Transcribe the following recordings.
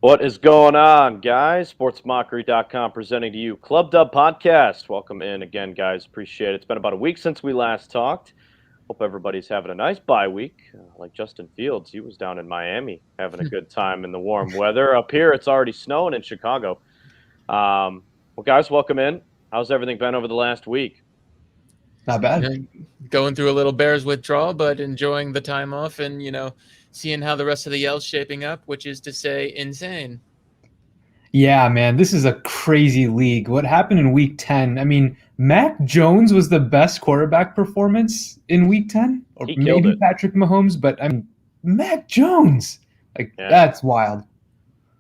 What is going on, guys? SportsMockery.com presenting to you Club Dub Podcast. Welcome in again, guys. Appreciate it. It's been about a week since we last talked. Hope everybody's having a nice bye week. Like Justin Fields, he was down in Miami having a good time in the warm weather. Up here, it's already snowing in Chicago. Well, guys, welcome in. How's everything been over the last week? Not bad. Going through a little Bears withdrawal, but enjoying the time off and, seeing how the rest of the yell's shaping up, which is to say insane. Yeah, man, this is a crazy league. What happened in Week 10? I mean, Mac Jones was the best quarterback performance in Week 10, or He killed maybe it. Patrick Mahomes, but I mean, Mac Jones, Yeah. that's wild.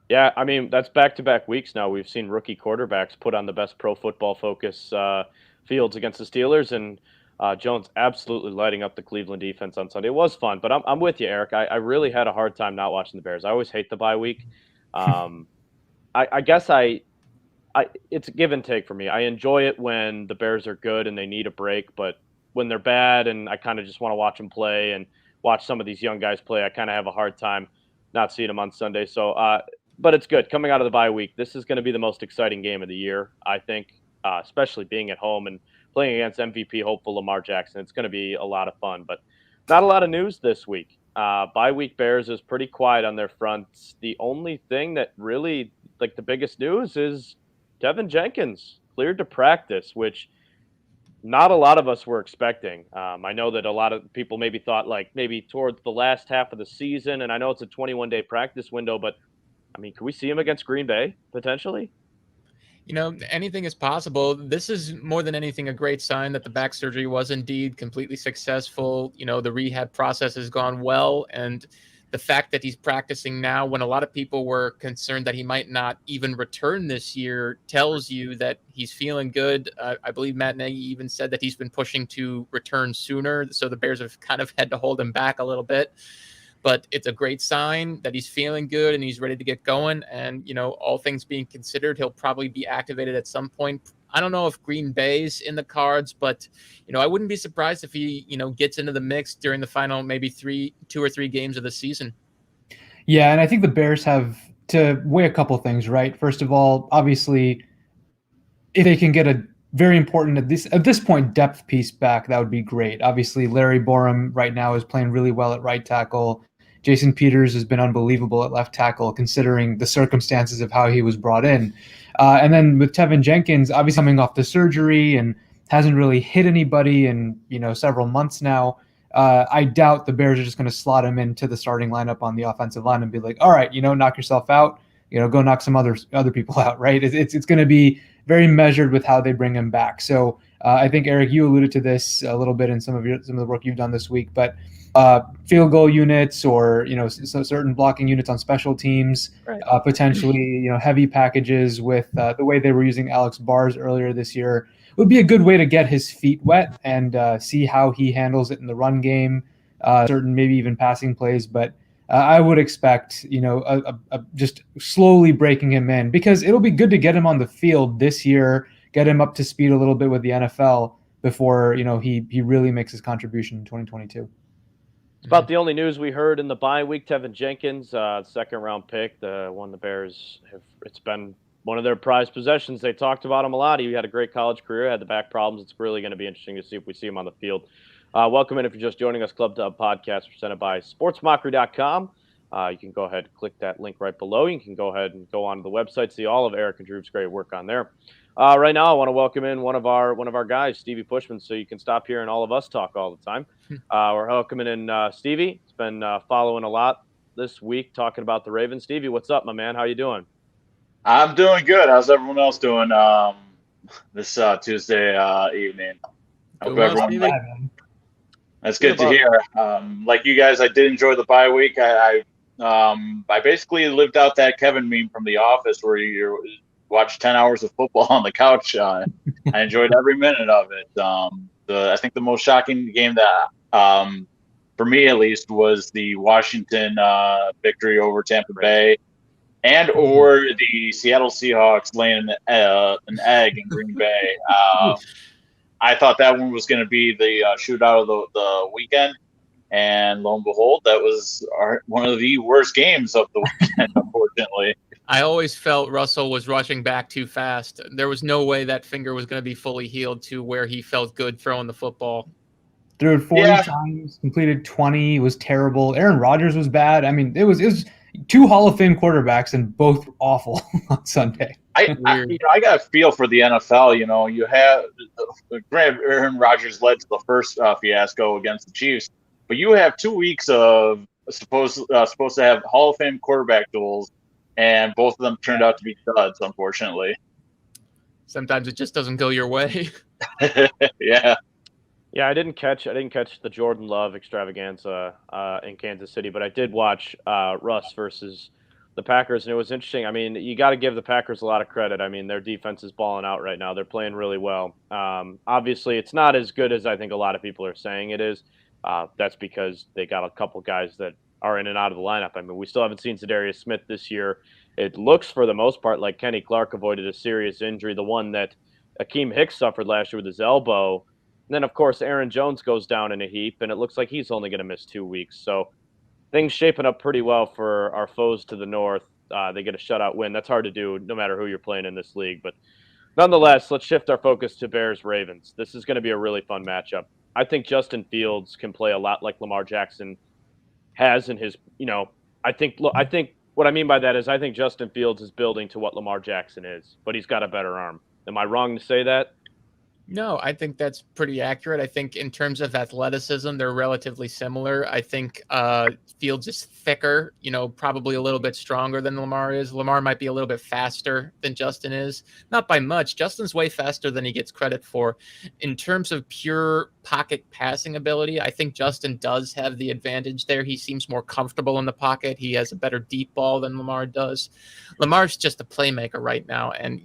Yeah, I mean, that's back-to-back weeks now. We've seen rookie quarterbacks put on the best Pro Football Focus fields against the Steelers, and Jones absolutely lighting up the Cleveland defense on Sunday. It was fun, but I'm with you, Eric. I really had a hard time not watching the Bears. I always hate the bye week. I guess it's a give and take for me. I enjoy it when the Bears are good and they need a break, but when they're bad and I kind of just want to watch them play and watch some of these young guys play, I kind of have a hard time not seeing them on Sunday. So, but it's good coming out of the bye week. This is going to be the most exciting game of the year, I think, especially being at home and playing against MVP hopeful Lamar Jackson. It's going to be a lot of fun, but not a lot of news this week. Bye week Bears is pretty quiet on their fronts. The only thing that really, like the biggest news is Teven Jenkins cleared to practice, which not a lot of us were expecting. I know that a lot of people maybe thought like maybe towards the last half of the season, and I know it's a 21-day practice window, but I mean, could we see him against Green Bay potentially? Anything is possible. This is more than anything a great sign that the back surgery was indeed completely successful. The rehab process has gone well, and the fact that he's practicing now when a lot of people were concerned that he might not even return this year tells you that he's feeling good. I believe Matt Nagy even said that he's been pushing to return sooner, so the Bears have kind of had to hold him back a little bit. But it's a great sign that he's feeling good and he's ready to get going. And, all things being considered, he'll probably be activated at some point. I don't know if Green Bay's in the cards, but, I wouldn't be surprised if he, gets into the mix during the final maybe 2 or 3 games of the season. Yeah, and I think the Bears have to weigh a couple things, right? First of all, obviously, if they can get a very important at this point depth piece back, that would be great. Obviously, Larry Borum right now is playing really well at right tackle. Jason Peters has been unbelievable at left tackle, considering the circumstances of how he was brought in. And then with Teven Jenkins, obviously coming off the surgery and hasn't really hit anybody in several months now. I doubt the Bears are just going to slot him into the starting lineup on the offensive line and be like, all right, knock yourself out. Go knock some other people out, right? It's going to be very measured with how they bring him back. So I think, Erik, you alluded to this a little bit in some of the work you've done this week, but field goal units or certain blocking units on special teams, Right. Potentially heavy packages with the way they were using Alex Bars earlier this year would be a good way to get his feet wet and see how he handles it in the run game, certain maybe even passing plays. But I would expect just slowly breaking him in, because it'll be good to get him on the field this year, get him up to speed a little bit with the NFL before he really makes his contribution in 2022. It's about the only news we heard in the bye week. Teven Jenkins, second-round pick, the one the Bears have. It's been one of their prized possessions. They talked about him a lot. He had a great college career, had the back problems. It's really going to be interesting to see if we see him on the field. Welcome in if you're just joining us. Club Dub Podcast presented by SportsMockery.com. You can go ahead and click that link right below. You can go ahead and go onto the website, see all of Erik and Drew's great work on there. Right now, I want to welcome in one of our guys, Stevie Pushman, so you can stop hearing all of us talk all the time. We're welcoming in Stevie. He's been following a lot this week, talking about the Ravens. Stevie, what's up, my man? How you doing? I'm doing good. How's everyone else doing this Tuesday evening? Doing well, Stevie. That's good to hear. Like you guys, I did enjoy the bye week. I basically lived out that Kevin meme from The Office where you watch 10 hours of football on the couch. I enjoyed every minute of it. I think the most shocking game that, for me at least, was the Washington victory over Tampa Bay, and or the Seattle Seahawks laying an egg in Green Bay. I thought that one was going to be the shootout of the weekend, and lo and behold, that was one of the worst games of the weekend, unfortunately. I always felt Russell was rushing back too fast. There was no way that finger was going to be fully healed to where he felt good throwing the football. Threw it 40 times, completed 20, was terrible. Aaron Rodgers was bad. I mean, it was two Hall of Fame quarterbacks and both awful on Sunday. I got a feel for the NFL. You have granted Aaron Rodgers led to the first fiasco against the Chiefs, but you have 2 weeks of supposed to have Hall of Fame quarterback duels, and both of them turned out to be duds, unfortunately. Sometimes it just doesn't go your way. Yeah. Yeah, I didn't catch the Jordan Love extravaganza in Kansas City, but I did watch Russ versus the Packers, and it was interesting. I mean, you got to give the Packers a lot of credit. I mean, their defense is balling out right now. They're playing really well. Obviously, it's not as good as I think a lot of people are saying it is. That's because they got a couple guys that are in and out of the lineup. I mean, we still haven't seen Zadarius Smith this year. It looks, for the most part, like Kenny Clark avoided a serious injury, the one that Akeem Hicks suffered last year with his elbow. And then, of course, Aaron Jones goes down in a heap, and it looks like he's only going to miss 2 weeks. So things shaping up pretty well for our foes to the north. They get a shutout win. That's hard to do no matter who you're playing in this league. But nonetheless, let's shift our focus to Bears-Ravens. This is going to be a really fun matchup. I think Justin Fields can play a lot like Lamar Jackson has in his, I think what I mean by that is I think Justin Fields is building to what Lamar Jackson is, but he's got a better arm. Am I wrong to say that? No, I think that's pretty accurate. I think in terms of athleticism, they're relatively similar. I think Fields is thicker, probably a little bit stronger than Lamar is. Lamar might be a little bit faster than Justin is. Not by much. Justin's way faster than he gets credit for. In terms of pure pocket passing ability, I think Justin does have the advantage there. He seems more comfortable in the pocket. He has a better deep ball than Lamar does. Lamar's just a playmaker right now, and,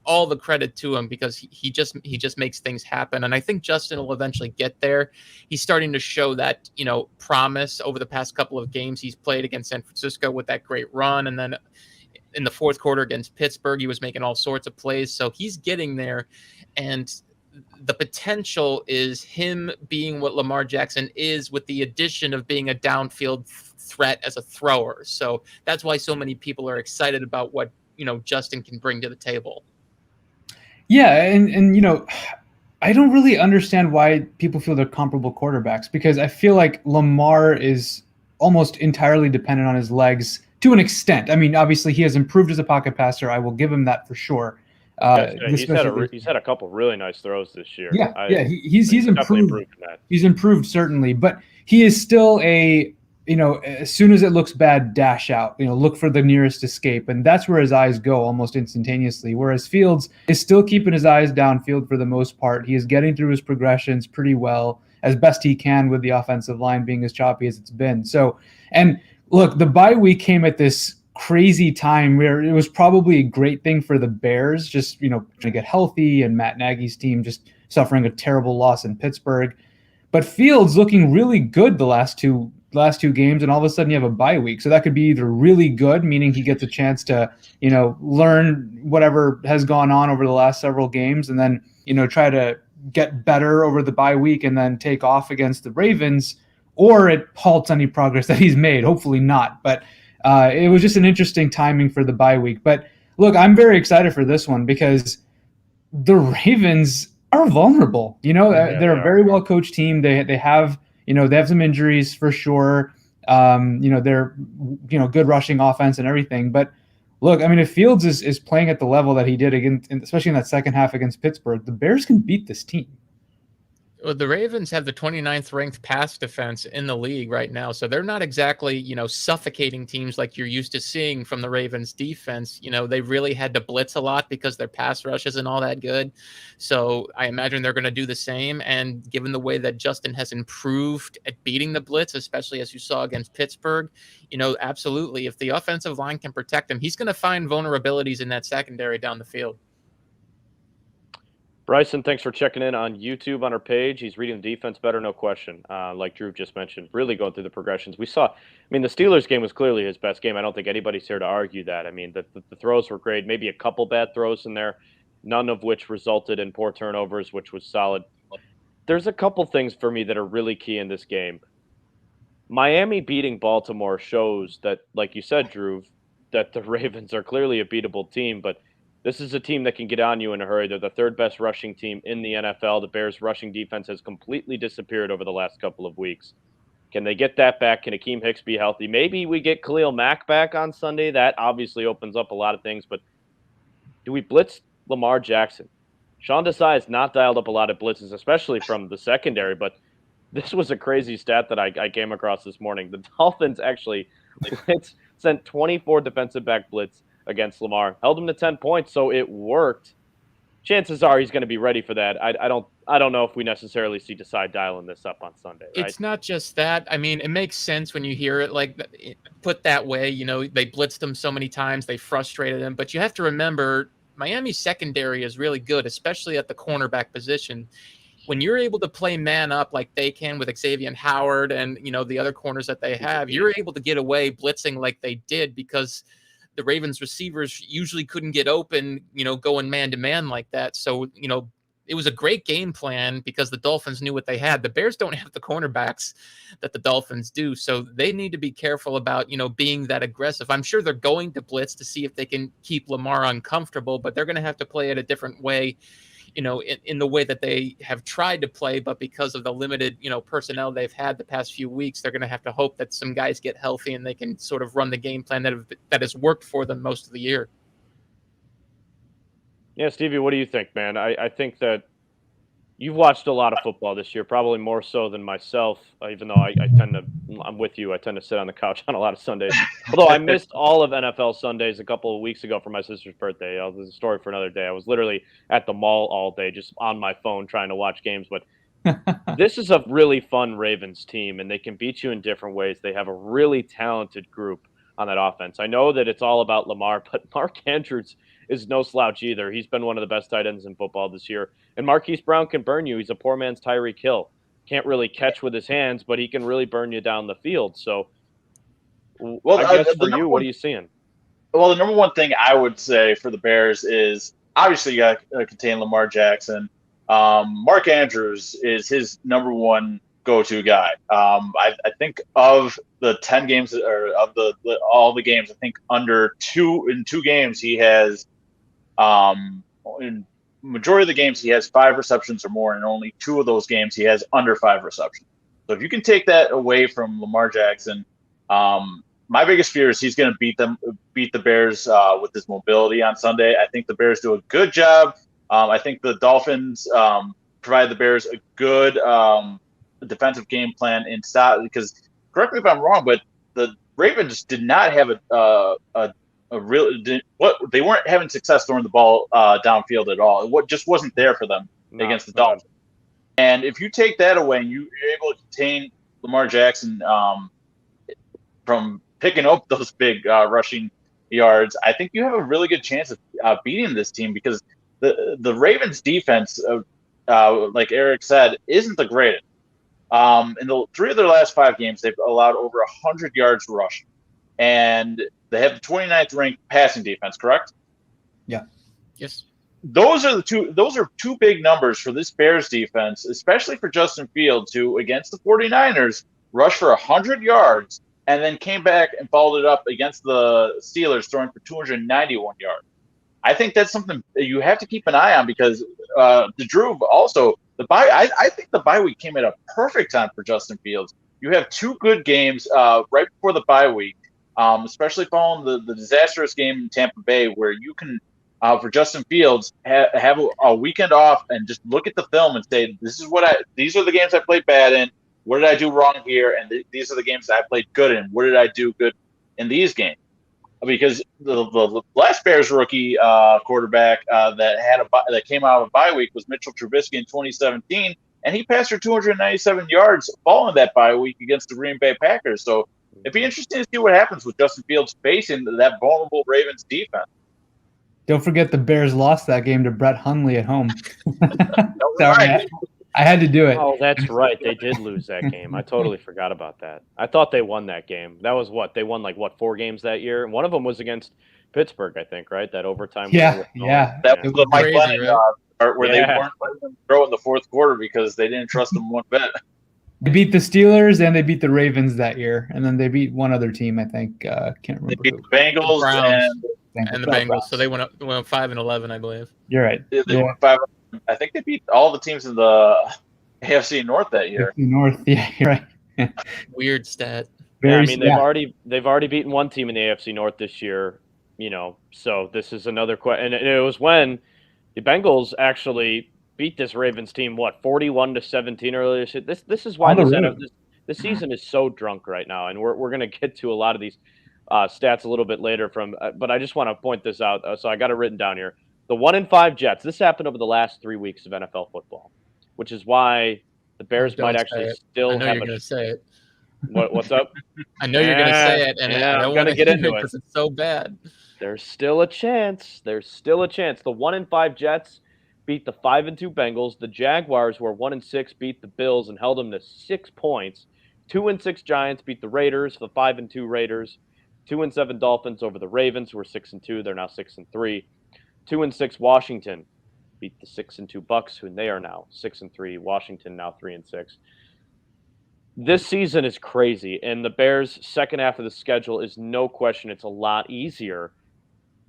all the credit to him because he just makes things happen. And I think Justin will eventually get there. He's starting to show that, promise over the past couple of games he's played against San Francisco with that great run. And then in the fourth quarter against Pittsburgh, he was making all sorts of plays. So he's getting there. And the potential is him being what Lamar Jackson is with the addition of being a downfield threat as a thrower. So that's why so many people are excited about what, Justin can bring to the table. Yeah, and I don't really understand why people feel they're comparable quarterbacks because I feel like Lamar is almost entirely dependent on his legs to an extent. I mean, obviously he has improved as a pocket passer. I will give him that for sure. He's had a couple really nice throws this year. Yeah, he's improved. He's improved certainly, but he is still a as soon as it looks bad, dash out, look for the nearest escape. And that's where his eyes go almost instantaneously. Whereas Fields is still keeping his eyes downfield for the most part. He is getting through his progressions pretty well, as best he can with the offensive line being as choppy as it's been. So, and look, the bye week came at this crazy time where it was probably a great thing for the Bears, just, to get healthy and Matt Nagy's team just suffering a terrible loss in Pittsburgh. But Fields looking really good the last two games, and all of a sudden you have a bye week. So that could be either really good, meaning he gets a chance to, learn whatever has gone on over the last several games and then, try to get better over the bye week and then take off against the Ravens, or it halts any progress that he's made. Hopefully not. But it was just an interesting timing for the bye week. But look, I'm very excited for this one because the Ravens are vulnerable. They're a very well coached team. They have they have some injuries for sure. They're good rushing offense and everything. But look, I mean, if Fields is playing at the level that he did again, especially in that second half against Pittsburgh, the Bears can beat this team. Well, the Ravens have the 29th ranked pass defense in the league right now. So they're not exactly, suffocating teams like you're used to seeing from the Ravens defense. They really had to blitz a lot because their pass rush isn't all that good. So I imagine they're going to do the same. And given the way that Justin has improved at beating the blitz, especially as you saw against Pittsburgh, absolutely. If the offensive line can protect him, he's going to find vulnerabilities in that secondary down the field. Bryson, thanks for checking in on YouTube on our page. He's reading the defense better, no question. Like Dhruv just mentioned, really going through the progressions. We saw, the Steelers game was clearly his best game. I don't think anybody's here to argue that. The throws were great, maybe a couple bad throws in there, none of which resulted in poor turnovers, which was solid. There's a couple things for me that are really key in this game. Miami beating Baltimore shows that, like you said, Dhruv, that the Ravens are clearly a beatable team, but this is a team that can get on you in a hurry. They're the third best rushing team in the NFL. The Bears' rushing defense has completely disappeared over the last couple of weeks. Can they get that back? Can Akeem Hicks be healthy? Maybe we get Khalil Mack back on Sunday. That obviously opens up a lot of things, but do we blitz Lamar Jackson? Sean Desai has not dialed up a lot of blitzes, especially from the secondary, but this was a crazy stat that I came across this morning. The Dolphins actually sent 24 defensive back blitz against Lamar, held him to 10 points, so it worked. Chances are he's going to be ready for that. I don't know if we necessarily see Desai dialing this up on Sunday. Right? It's not just that. I mean, it makes sense when you hear it like put that way. You know, they blitzed him so many times, they frustrated him. But you have to remember, Miami's secondary is really good, especially at the cornerback position. When you're able to play man up like they can with Xavier Howard and, you know, the other corners that they have, you're able to get away blitzing like they did because the Ravens receivers usually couldn't get open, you know, going man to man like that. So, you know, it was a great game plan because the Dolphins knew what they had. The Bears don't have the cornerbacks that the Dolphins do. So they need to be careful about, you know, being that aggressive. I'm sure they're going to blitz to see if they can keep Lamar uncomfortable, but they're going to have to play it a different way, you know, in the way that they have tried to play, but because of the limited, you know, personnel they've had the past few weeks, they're going to have to hope that some guys get healthy and they can sort of run the game plan that has worked for them most of the year. Yeah, Stevie, what do you think, man? I think that you've watched a lot of football this year, probably more so than myself, even though I'm with you. I tend to sit on the couch on a lot of Sundays. Although I missed all of NFL Sundays a couple of weeks ago for my sister's birthday. There's a story for another day. I was literally at the mall all day, just on my phone trying to watch games. But this is a really fun Ravens team, and they can beat you in different ways. They have a really talented group on that offense. I know that it's all about Lamar, but Mark Andrews is no slouch either. He's been one of the best tight ends in football this year. And Marquise Brown can burn you. He's a poor man's Tyreek Hill. Can't really catch with his hands, but he can really burn you down the field. So, well, I guess for you, what are you seeing? Well, the number one thing I would say for the Bears is obviously you got to contain Lamar Jackson. Mark Andrews is his number one go-to guy. I think of the 10 games or of all the games, I think in two games he has in majority of the games he has 5 receptions or more, and only 2 of those games he has under 5 receptions. So if you can take that away from Lamar Jackson, my biggest fear is he's going to beat the Bears with his mobility on Sunday. I think the Bears do a good job. I think the Dolphins provide the Bears a good defensive game plan in style. Because correct me if I'm wrong, but the Ravens did not have they weren't having success throwing the ball downfield at all. It just wasn't there for them against the Dolphins. And if you take that away and you're able to contain Lamar Jackson from picking up those big rushing yards, I think you have a really good chance of beating this team because the Ravens defense, like Erik said, isn't the greatest. In the 3 of their last 5 games, they've allowed over 100 yards rushing. And they have the 29th ranked passing defense, correct? Yeah. Yes. Those are two big numbers for this Bears defense, especially for Justin Fields, who against the 49ers rushed for 100 yards and then came back and followed it up against the Steelers, throwing for 291 yards. I think that's something that you have to keep an eye on because the Dhruv also I think the bye week came at a perfect time for Justin Fields. You have 2 good games right before the bye week. Especially following the disastrous game in Tampa Bay, where you can, for Justin Fields, have a weekend off and just look at the film and say, these are the games I played bad in. What did I do wrong here? And these are the games that I played good in. What did I do good in these games? Because the last Bears rookie quarterback that came out of a bye week was Mitchell Trubisky in 2017, and he passed for 297 yards following that bye week against the Green Bay Packers. So it'd be interesting to see what happens with Justin Fields facing that vulnerable Ravens defense. Don't forget the Bears lost that game to Brett Hundley at home. Sorry, right. I had to do it. Oh, that's right. They did lose that game. I totally forgot about that. I thought they won that game. That was what? They won 4 games that year? One of them was against Pittsburgh, I think, right? That overtime. Yeah. That was the Mike crazy, Lennon part where they weren't letting them throw in the fourth quarter because they didn't trust them one bit. They beat the Steelers and they beat the Ravens that year, and then they beat one other team. I think can't remember. They beat the Bengals and the Bengals, so they went up 5-11, I believe. You're right. They went 5. I think they beat all the teams in the AFC North that year. AFC North, yeah, you're right. Weird stat. They've already beaten one team in the AFC North this year. So this is another question, and it was when the Bengals actually beat this Ravens team 41-17 earlier. This is why this season is so drunk right now, and we're going to get to a lot of these stats a little bit later but I just want to point this out. So I got it written down here. The 1-5 Jets. This happened over the last 3 weeks of NFL football, which is why the Bears might actually still have. I know you're going to say it. What's up? I know you're going to say it, and I don't want to get into it because it's so bad. There's still a chance. The 1-5 Jets beat the 5-2 Bengals. The Jaguars, who are 1-6, beat the Bills and held them to 6 points. 2-6 Giants beat the Raiders. The 5-2 Raiders. 2-7 Dolphins over the Ravens, who are 6-2. They're now 6-3. 2-6 Washington beat the 6-2 Bucks, who they are now 6-3. Washington now 3-6. This season is crazy, and the Bears' second half of the schedule is no question it's a lot easier,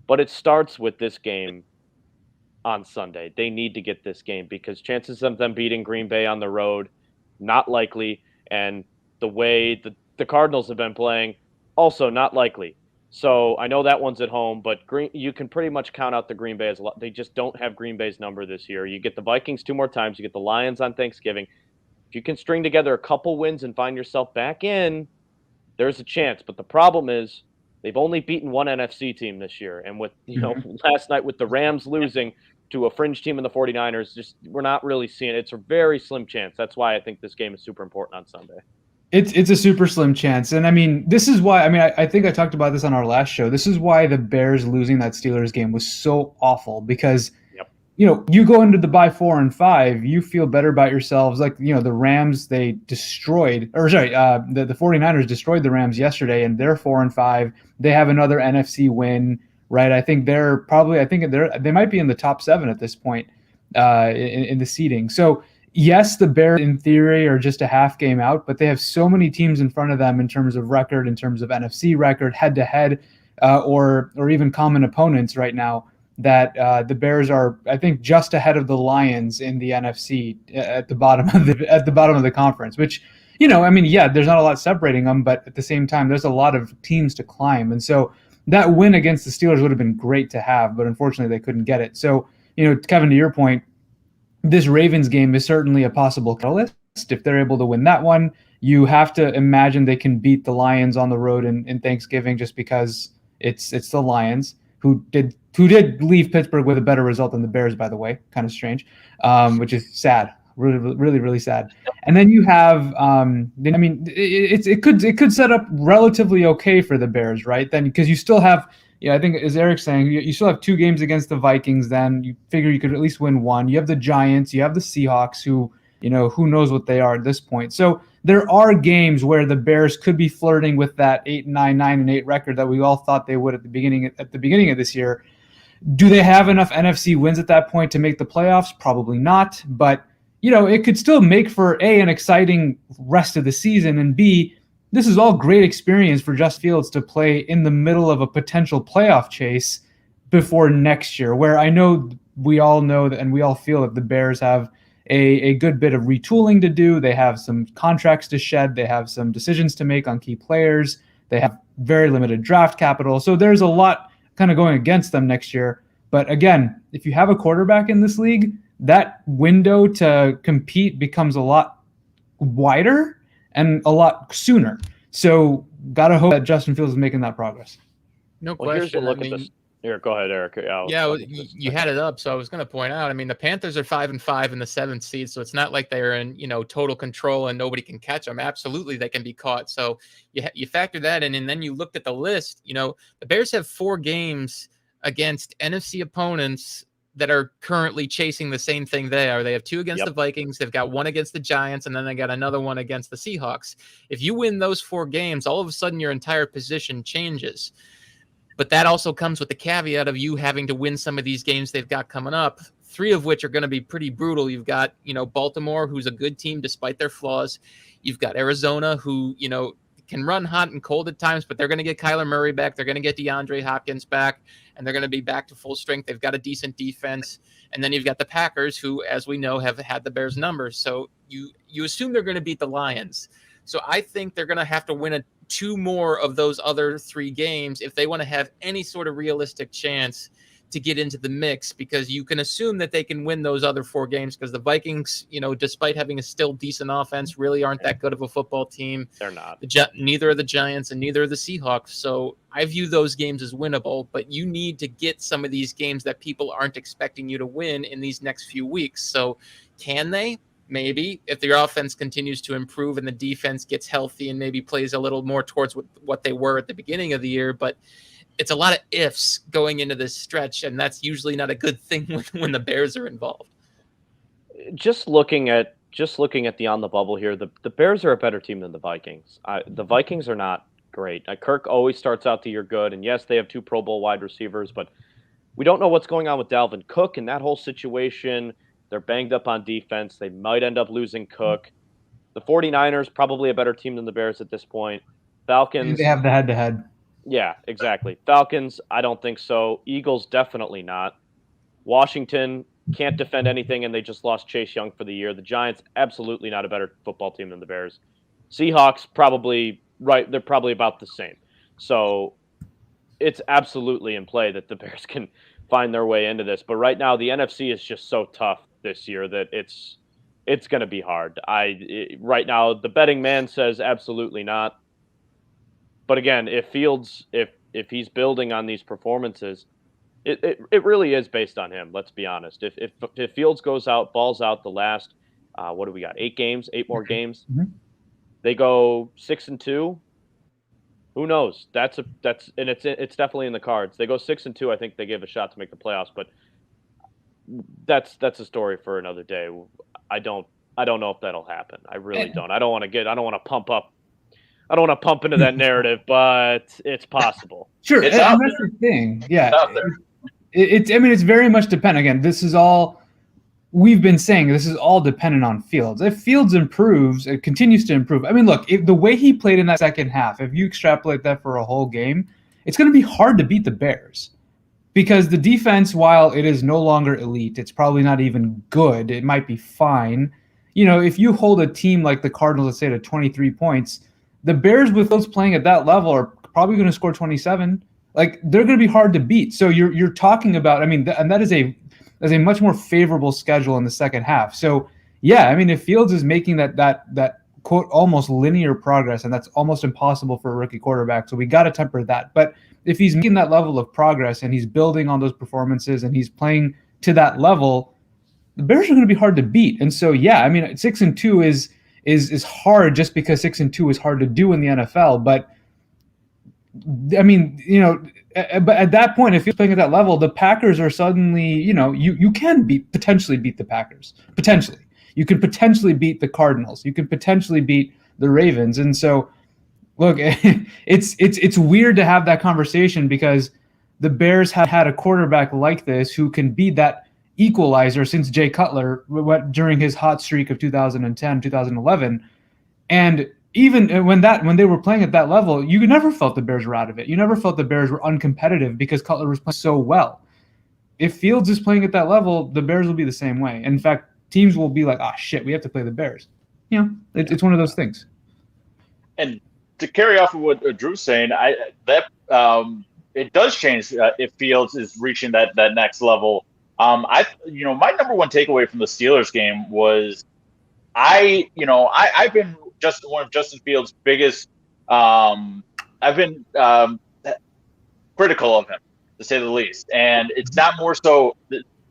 but it starts with this game on Sunday. They need to get this game because chances of them beating Green Bay on the road, not likely, and the way the Cardinals have been playing, also not likely. So I know that one's at home, but you can pretty much count out the Green Bay as a lot. They just don't have Green Bay's number this year. You get the Vikings 2 more times. You get the Lions on Thanksgiving. If you can string together a couple wins and find yourself back in, there's a chance. But the problem is they've only beaten one NFC team this year. And with last night with the Rams losing to a fringe team in the 49ers, we're not really seeing it. It's a very slim chance. That's why I think this game is super important on Sunday. It's a super slim chance. And, this is why – I think I talked about this on our last show. This is why the Bears losing that Steelers game was so awful because – you go into the bye 4-5, you feel better about yourselves. Like, the Rams, they destroyed, the 49ers destroyed the Rams yesterday, and they're 4-5. They have another NFC win, right? I think they might be in the top 7 at this point in the seeding. So, yes, the Bears in theory are just a half game out, but they have so many teams in front of them in terms of record, in terms of NFC record, head-to-head, or even common opponents right now, that the Bears are, I think, just ahead of the Lions in the NFC at the bottom of the conference. Which, there's not a lot separating them, but at the same time, there's a lot of teams to climb, and so that win against the Steelers would have been great to have, but unfortunately, they couldn't get it. So, Kevin, to your point, this Ravens game is certainly a possible catalyst. If they're able to win that one, you have to imagine they can beat the Lions on the road in Thanksgiving, just because it's the Lions who did leave Pittsburgh with a better result than the Bears, by the way. Kind of strange, which is sad. Really, really, really sad. And then you have, it could set up relatively okay for the Bears, right? Then because you still have, I think as Eric's saying, you still have 2 games against the Vikings. Then you figure you could at least win one. You have the Giants, you have the Seahawks, who knows what they are at this point. So there are games where the Bears could be flirting with that 8-9, 9-8 record that we all thought they would at the beginning of this year. Do they have enough NFC wins at that point to make the playoffs? Probably not. But, it could still make for A, an exciting rest of the season, and B, this is all great experience for Justin Fields to play in the middle of a potential playoff chase before next year, where I know we all know that, and we all feel that the Bears have a good bit of retooling to do. They have some contracts to shed. They have some decisions to make on key players. They have very limited draft capital. So there's a lot kind of going against them next year. But again, if you have a quarterback in this league, that window to compete becomes a lot wider and a lot sooner. So got to hope that Justin Fields is making that progress. No question. Here's a look at this. Here, go ahead, Erik. You had it up, so I was going to point out. The Panthers are 5-5 in the 7th seed, so it's not like they're in total control and nobody can catch them. Absolutely, they can be caught. So you factor that in, and then you looked at the list. The Bears have 4 games against NFC opponents that are currently chasing the same thing they are. They have 2 against the Vikings. They've got 1 against the Giants, and then they got another one against the Seahawks. If you win those 4 games, all of a sudden your entire position changes. But that also comes with the caveat of you having to win some of these games they've got coming up. 3 of which are going to be pretty brutal. You've got, Baltimore, who's a good team despite their flaws. You've got Arizona, who, can run hot and cold at times, but they're going to get Kyler Murray back. They're going to get DeAndre Hopkins back, and they're going to be back to full strength. They've got a decent defense. And then you've got the Packers, who, as we know, have had the Bears' numbers. So you assume they're going to beat the Lions. So I think they're going to have to win 2 more of those other 3 games if they want to have any sort of realistic chance to get into the mix, because you can assume that they can win those other 4 games, because the Vikings, despite having a still decent offense, really aren't that good of a football team. They're not. Neither are the Giants and neither are the Seahawks. So I view those games as winnable, but you need to get some of these games that people aren't expecting you to win in these next few weeks. So can they? Maybe, if their offense continues to improve and the defense gets healthy and maybe plays a little more towards what they were at the beginning of the year. But it's a lot of ifs going into this stretch, and that's usually not a good thing when the Bears are involved. Just looking at the on the bubble here, the Bears are a better team than the Vikings. The Vikings are not great. Kirk always starts out the year good, and yes, they have 2 Pro Bowl wide receivers, but we don't know what's going on with Dalvin Cook and that whole situation. They're banged up on defense. They might end up losing Cook. The 49ers, probably a better team than the Bears at this point. Falcons. They have the head-to-head. Yeah, exactly. Falcons, I don't think so. Eagles, definitely not. Washington can't defend anything, and they just lost Chase Young for the year. The Giants, absolutely not a better football team than the Bears. Seahawks, probably right. They're probably about the same. So it's absolutely in play that the Bears can find their way into this. But right now, the NFC is just so tough this year that it's going to be hard. Right now, the betting man says absolutely not. But again, if Fields, if he's building on these performances, it really is based on him. Let's be honest. If Fields goes out, balls out the last, what do we got? 8 games, 8 more games. Mm-hmm. They go 6-2. Who knows? It's definitely in the cards. They go 6-2. I think they give a shot to make the playoffs, but that's a story for another day. I don't know if that'll happen. I really don't. I don't want to pump up. I don't want to pump into that narrative, but it's possible. Sure, it's and that's the thing. Yeah, it's very much dependent. Again, this is all we've been saying. This is all dependent on Fields. If Fields improves, it continues to improve. I mean, look, if the way he played in that second half, if you extrapolate that for a whole game, it's going to be hard to beat the Bears. Because the defense, while it is no longer elite, it's probably not even good. It might be fine. If you hold a team like the Cardinals, let's say, to 23 points, the Bears with those playing at that level are probably going to score 27. Like, they're going to be hard to beat. So you're talking about, and that is a much more favorable schedule in the second half. So yeah, if Fields is making that quote almost linear progress, and that's almost impossible for a rookie quarterback. So we got to temper that. But if he's making that level of progress and he's building on those performances and he's playing to that level, the Bears are going to be hard to beat. And so, yeah, 6-2 is hard just because 6-2 is hard to do in the NFL. But but at that point, if you're playing at that level, the Packers are suddenly, you can potentially beat the Packers. Potentially. You could potentially beat the Cardinals. You could potentially beat the Ravens. And so, look, it's weird to have that conversation because the Bears have had a quarterback like this who can be that equalizer since Jay Cutler went during his hot streak of 2010, 2011. And even when they were playing at that level, you never felt the Bears were out of it. You never felt the Bears were uncompetitive because Cutler was playing so well. If Fields is playing at that level, the Bears will be the same way. In fact, teams will be like, oh, shit, we have to play the Bears. It's one of those things. And to carry off of what Drew's saying, it does change if Fields is reaching that next level. My number one takeaway from the Steelers game was I've been just one of Justin Fields' biggest. I've been critical of him, to say the least, and it's not more so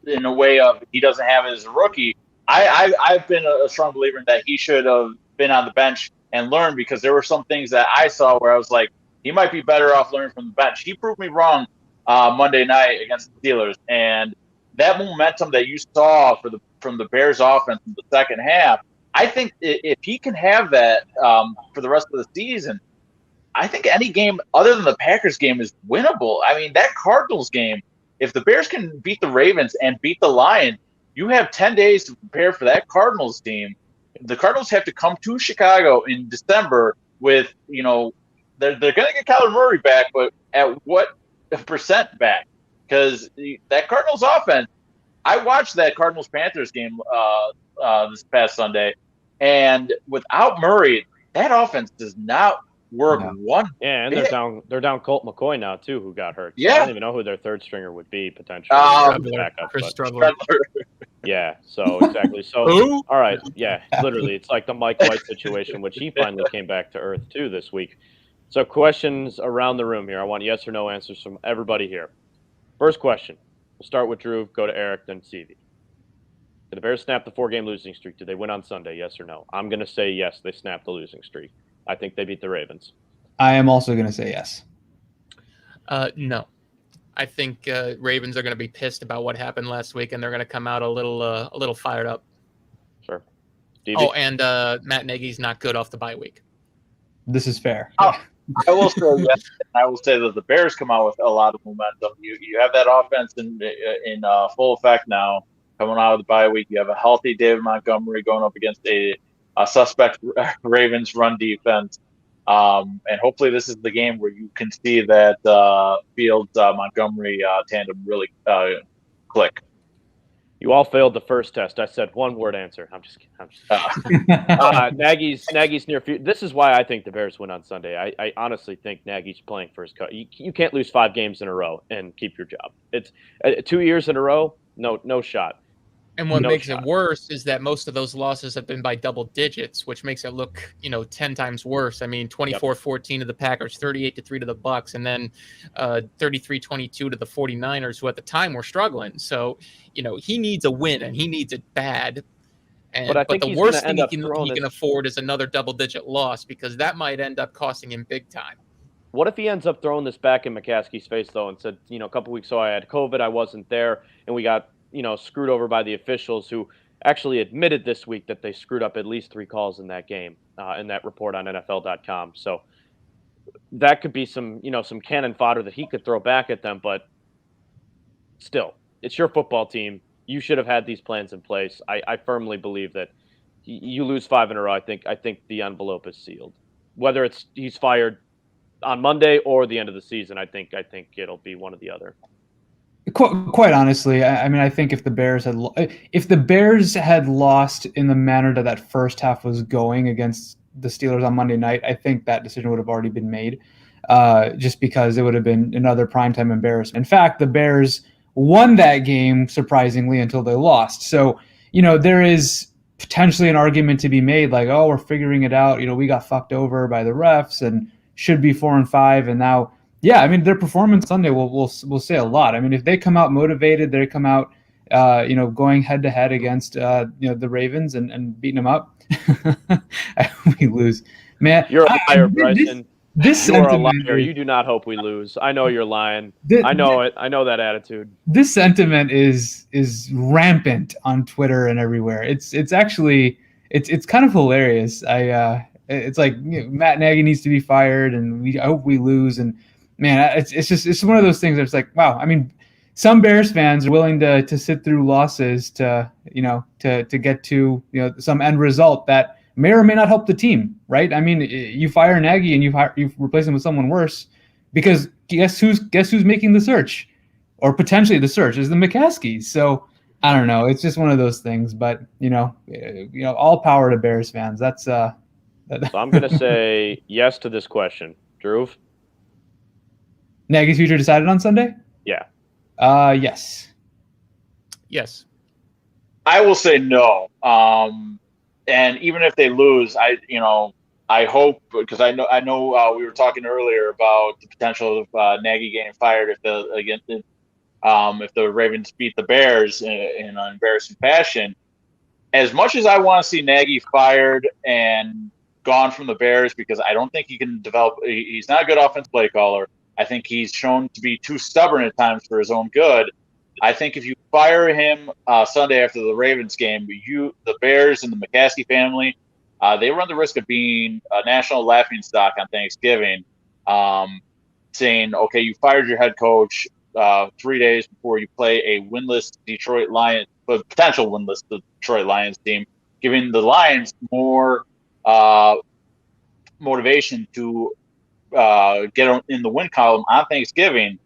in a way of he doesn't have it as a rookie. I've been a strong believer in that he should have been on the bench and learned, because there were some things that I saw where I was like, he might be better off learning from the bench. He proved me wrong Monday night against the Steelers, and that momentum that you saw from the Bears offense in the second half, I think if he can have that for the rest of the season, I think any game other than the Packers game is winnable. That Cardinals game, if the Bears can beat the Ravens and beat the Lions, You have 10 days to prepare for that Cardinals team. The Cardinals have to come to Chicago in December with, they're going to get Kyler Murray back, but at what percent back? Because that Cardinals offense, I watched that Cardinals-Panthers game this past Sunday, and without Murray, that offense does not work one Yeah, and bit. they're down Colt McCoy now too, who got hurt. So Yeah. I don't even know who their third stringer would be potentially. Chris Strudler. Yeah, so exactly. So all right, yeah, literally, it's like the Mike White situation, which he finally came back to earth too this week. So questions around the room here. I want yes or no answers from everybody here. First question. We'll start with Dhruv, go to Erik, then Stevie. Did the Bears snap the 4-game losing streak? Did they win on Sunday? Yes or no? I'm going to say yes, they snapped the losing streak. I think they beat the Ravens. I am also going to say yes. No. I think Ravens are going to be pissed about what happened last week, and they're going to come out a little fired up. Sure. Stevie? Oh, and Matt Nagy's not good off the bye week. This is fair. I will say yes. I will say that the Bears come out with a lot of momentum. You have that offense in full effect now. Coming out of the bye week, you have a healthy David Montgomery going up against a suspect Ravens run defense. And hopefully this is the game where you can see that Fields Montgomery tandem really click. You all failed the first test. I said one-word answer. I'm just kidding. Nagy's near future. This is why I think the Bears win on Sunday. I honestly think Nagy's playing for his cut. You can't lose 5 games in a row and keep your job. It's 2 years in a row. No shot. And what makes it worse is that most of those losses have been by double digits, which makes it look, 10 times worse. I mean, 24-14 to the Packers, 38-3 to the Bucks, and then 33-22 to the 49ers, who at the time were struggling. So, he needs a win, and he needs it bad. But the worst thing he can afford is another double-digit loss, because that might end up costing him big time. What if he ends up throwing this back in McCaskey's face, though, and said, a couple weeks ago I had COVID, I wasn't there, and we got screwed over by the officials, who actually admitted this week that they screwed up at least 3 calls in that game, in that report on NFL.com. So that could be some cannon fodder that he could throw back at them. But still, it's your football team. You should have had these plans in place. I firmly believe that you lose 5 in a row. I think the envelope is sealed. Whether it's he's fired on Monday or the end of the season, I think it'll be one or the other. Quite honestly, I mean, I think if the Bears had lost in the manner that first half was going against the Steelers on Monday night, I think that decision would have already been made, just because it would have been another primetime embarrassment. In fact, the Bears won that game, surprisingly, until they lost. So, there is potentially an argument to be made, like, oh, we're figuring it out. We got fucked over by the refs and should be 4-5, and now. Yeah, I mean, their performance Sunday will say a lot. I mean, if they come out motivated, they come out, going head to head against, the Ravens and beating them up, we lose. Man, you're a liar, Bryson. You're a liar. You do not hope we lose. I know you're lying. I know it. I know that attitude. This sentiment is rampant on Twitter and everywhere. It's actually it's kind of hilarious. It's like Matt Nagy needs to be fired, and I hope we lose. And man, it's one of those things that's like, wow. I mean, some Bears fans are willing to sit through losses to get to some end result that may or may not help the team, right? I mean, you fire Nagy and you replace him with someone worse, because guess who's making the search, or potentially the search is the McCaskies. So I don't know. It's just one of those things. But all power to Bears fans. That's So I'm going to say yes to this question. Dhruv? Nagy's future decided on Sunday? Yeah. Yes. Yes. I will say no. And even if they lose, I hope, because I know we were talking earlier about the potential of Nagy getting fired if the Ravens beat the Bears in an embarrassing fashion. As much as I want to see Nagy fired and gone from the Bears, because I don't think he can develop. He's not a good offensive play caller. I think he's shown to be too stubborn at times for his own good. I think if you fire him Sunday after the Ravens game, the Bears and the McCaskey family, they run the risk of being a national laughingstock on Thanksgiving, saying, okay, you fired your head coach. 3 days before you play a winless Detroit Lions, but potential winless Detroit Lions team, giving the Lions more motivation to get in the win column on Thanksgiving.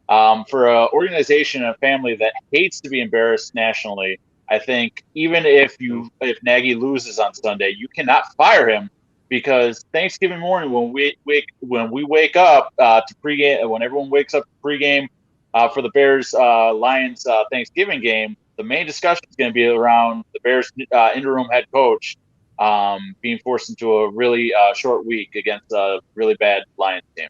For an organization and a family that hates to be embarrassed nationally, I think even if Nagy loses on Sunday, you cannot fire him, because Thanksgiving morning when we wake up to pregame, when everyone wakes up to pregame for the Bears Lions Thanksgiving game, the main discussion is going to be around the Bears interim head coach being forced into a really short week against a really bad Lions team.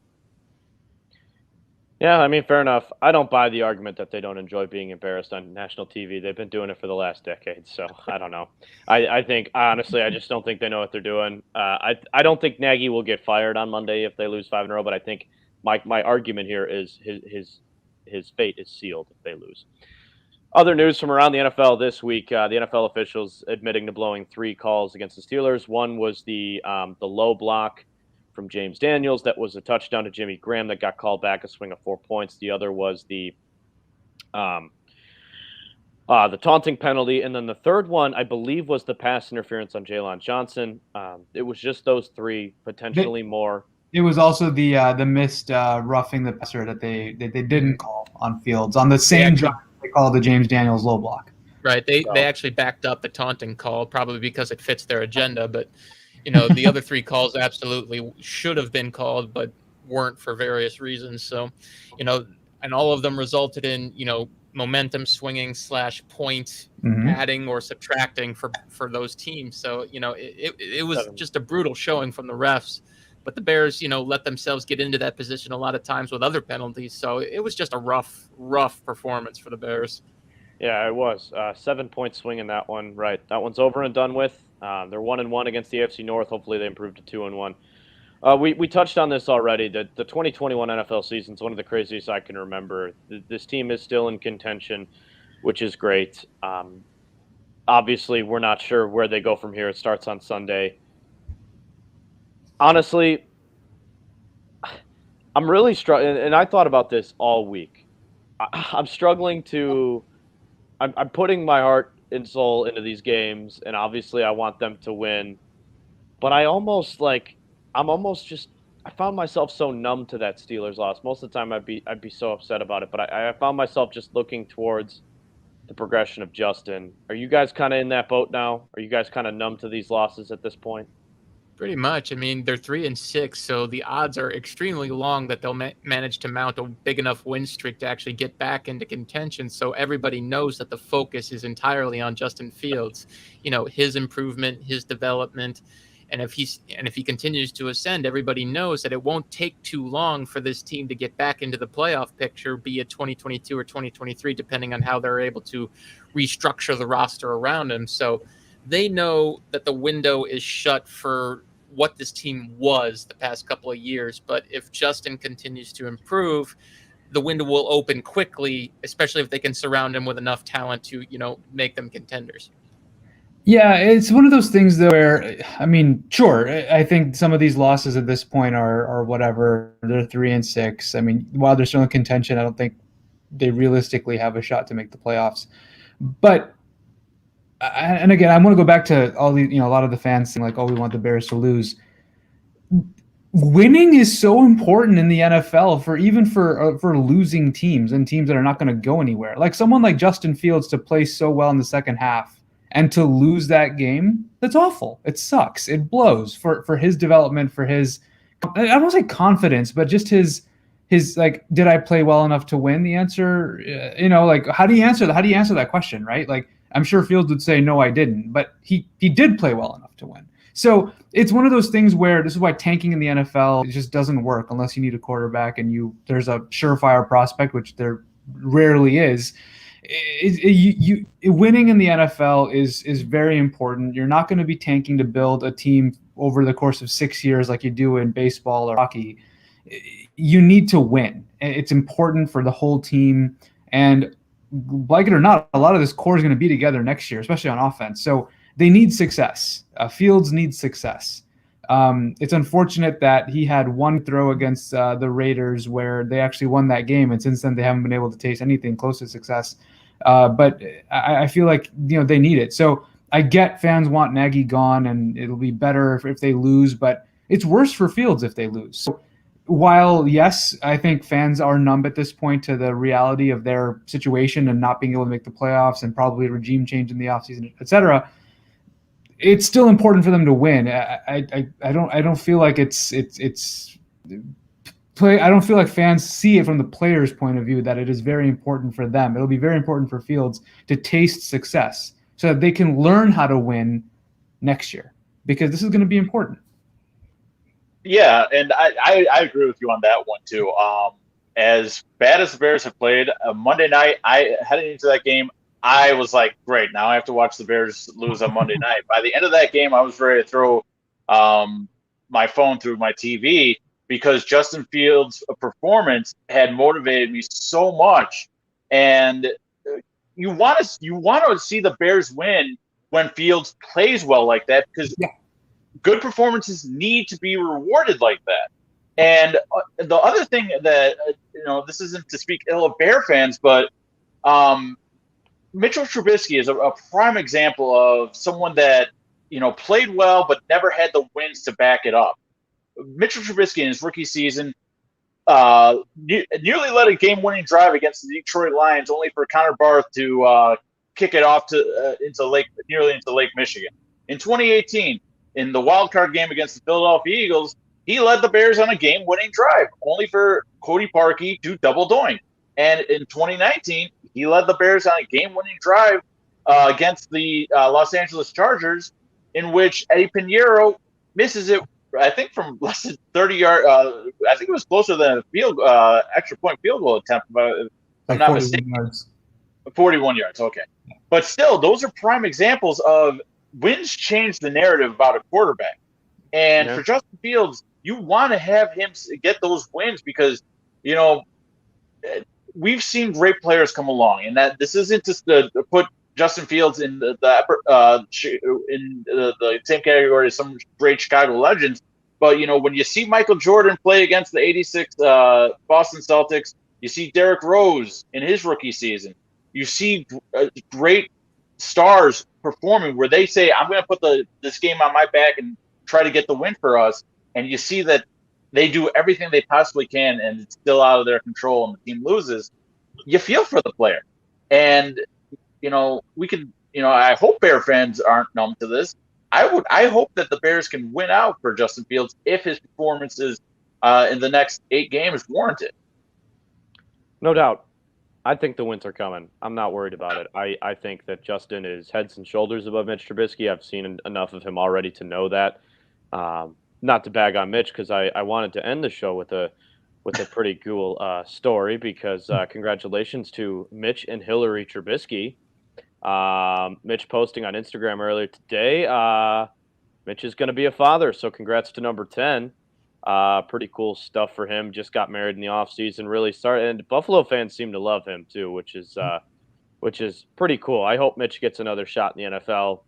Yeah, I mean, fair enough. I don't buy the argument that they don't enjoy being embarrassed on national TV. They've been doing it for the last decade, so I don't know. I think, honestly, I just don't think they know what they're doing. I don't think Nagy will get fired on Monday if they lose 5 in a row, but I think my argument here is his fate is sealed if they lose. Other news from around the NFL this week, the NFL officials admitting to blowing 3 calls against the Steelers. One was the low block from James Daniels that was a touchdown to Jimmy Graham that got called back a swing of 4 points. The other was the taunting penalty, and then the third one I believe was the pass interference on Jalen Johnson. It was just those 3, potentially more. It was also the missed roughing the passer that they didn't call on Fields on the same drive they called the James Daniels low block. Right, they actually backed up the taunting call probably because it fits their agenda, but. The other 3 calls absolutely should have been called, but weren't for various reasons. So, and all of them resulted in, momentum swinging / point adding or subtracting for those teams. So, it was just a brutal showing from the refs. But the Bears, let themselves get into that position a lot of times with other penalties. So it was just a rough performance for the Bears. Yeah, it was 7-point swing in that one. Right, that one's over and done with. They're 1-1 against the AFC North. Hopefully, they improve to 2-1. We touched on this already. The 2021 NFL season is one of the craziest I can remember. This team is still in contention, which is great. Obviously, we're not sure where they go from here. It starts on Sunday. Honestly, I'm really struggling, and I thought about this all week. I'm struggling to. I'm putting my heart and soul into these games, and obviously I want them to win. But I found myself so numb to that Steelers loss. Most of the time I'd be so upset about it, but I found myself just looking towards the progression of Justin. Are you guys kind of in that boat now? Are you guys kind of numb to these losses at this point? Pretty much. I mean, they're 3-6, so the odds are extremely long that they'll manage to mount a big enough win streak to actually get back into contention. So everybody knows that the focus is entirely on Justin Fields, his improvement, his development. And if he continues to ascend, everybody knows that it won't take too long for this team to get back into the playoff picture, be it 2022 or 2023, depending on how they're able to restructure the roster around him. So they know that the window is shut for what this team was the past couple of years. But if Justin continues to improve, the window will open quickly, especially if they can surround him with enough talent to, make them contenders. Yeah, it's one of those things though where, I mean, sure, I think some of these losses at this point are whatever. They're 3-6. I mean, while they're still in contention, I don't think they realistically have a shot to make the playoffs. But and again, I want to go back to all the, a lot of the fans saying like, oh, we want the Bears to lose. Winning is so important in the NFL for losing teams and teams that are not going to go anywhere. Like someone like Justin Fields to play so well in the second half and to lose that game, that's awful. It sucks. It blows for his development, for his, I don't want to say confidence, but just his like, did I play well enough to win? The answer, like, how do you answer that? How do you answer that question, right? Like, I'm sure Fields would say, no, I didn't, but he did play well enough to win. So it's one of those things where this is why tanking in the NFL, it just doesn't work unless you need a quarterback and there's a surefire prospect, which there rarely is. Winning in the NFL is very important. You're not going to be tanking to build a team over the course of 6 years like you do in baseball or hockey. You need to win. It's important for the whole team. And like it or not, a lot of this core is going to be together next year, especially on offense. So they need success. Fields needs success. It's unfortunate that he had one throw against the Raiders where they actually won that game, and since then they haven't been able to taste anything close to success. But I feel like they need it. So I get fans want Nagy gone, and it'll be better if they lose, but it's worse for Fields if they lose. So while, yes, I think fans are numb at this point to the reality of their situation and not being able to make the playoffs and probably a regime change in the offseason, et cetera, it's still important for them to win. I don't feel like I don't feel like fans see it from the players' point of view that it is very important for them. It'll be very important for Fields to taste success so that they can learn how to win next year, because this is going to be important. Yeah, and I agree with you on that one too. As bad as the Bears have played, Monday night, heading into that game, I was like, great, now I have to watch the Bears lose on Monday night. By the end of that game, I was ready to throw my phone through my TV because Justin Fields' performance had motivated me so much. And you want to see the Bears win when Fields plays well like that, because good performances need to be rewarded like that. And the other thing that, this isn't to speak ill of Bear fans, but Mitchell Trubisky is a prime example of someone that, played well but never had the wins to back it up. Mitchell Trubisky in his rookie season nearly led a game-winning drive against the Detroit Lions, only for Connor Barth to kick it off into Lake Michigan. In 2018, in the wild card game against the Philadelphia Eagles, he led the Bears on a game-winning drive, only for Cody Parkey to double doink. And in 2019, he led the Bears on a game-winning drive against the Los Angeles Chargers, in which Eddie Pinheiro misses it, I think, from less than 30 yards. I think it was closer than a extra point field goal attempt, if I'm not mistaken. 41 yards, okay. But still, those are prime examples of wins change the narrative about a quarterback. And for Justin Fields, you want to have him get those wins because, we've seen great players come along, and that this isn't just to put Justin Fields in the same category as some great Chicago legends. But, when you see Michael Jordan play against the 86 Boston Celtics, you see Derrick Rose in his rookie season, you see great stars performing where they say, I'm going to put this game on my back and try to get the win for us. And you see that they do everything they possibly can and it's still out of their control and the team loses. You feel for the player. And, I hope Bear fans aren't numb to this. I hope that the Bears can win out for Justin Fields if his performances in the next 8 games warrant it. No doubt. I think the wins are coming. I'm not worried about it. I think that Justin is heads and shoulders above Mitch Trubisky. I've seen enough of him already to know that. Not to bag on Mitch, because I wanted to end the show with a pretty cool story, because congratulations to Mitch and Hillary Trubisky. Mitch posting on Instagram earlier today. Mitch is going to be a father, so congrats to number 10. Pretty cool stuff for him. Just got married in the offseason. Really started, and Buffalo fans seem to love him too, which is pretty cool. I hope Mitch gets another shot in the NFL.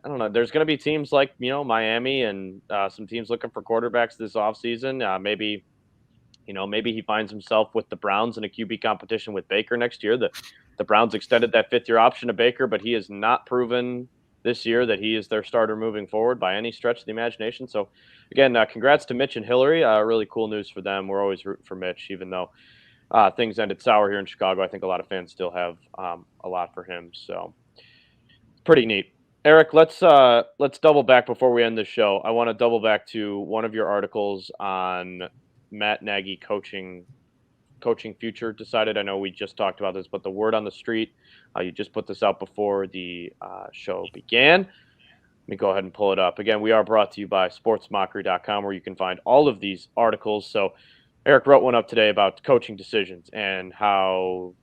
I don't know. There's going to be teams like Miami and some teams looking for quarterbacks this offseason. Maybe he finds himself with the Browns in a QB competition with Baker next year. The Browns extended that 5th-year option to Baker, but he has not proven this year that he is their starter moving forward by any stretch of the imagination. So, again, congrats to Mitch and Hillary. Really cool news for them. We're always rooting for Mitch, even though things ended sour here in Chicago. I think a lot of fans still have a lot for him. So, pretty neat. Erik, let's double back before we end the show. I want to double back to one of your articles on Matt Nagy coaching future decided. I know we just talked about this, but the word on the street, you just put this out before the show began. Let me go ahead and pull it up. Again, we are brought to you by sportsmockery.com, where you can find all of these articles. So Erik wrote one up today about coaching decisions and how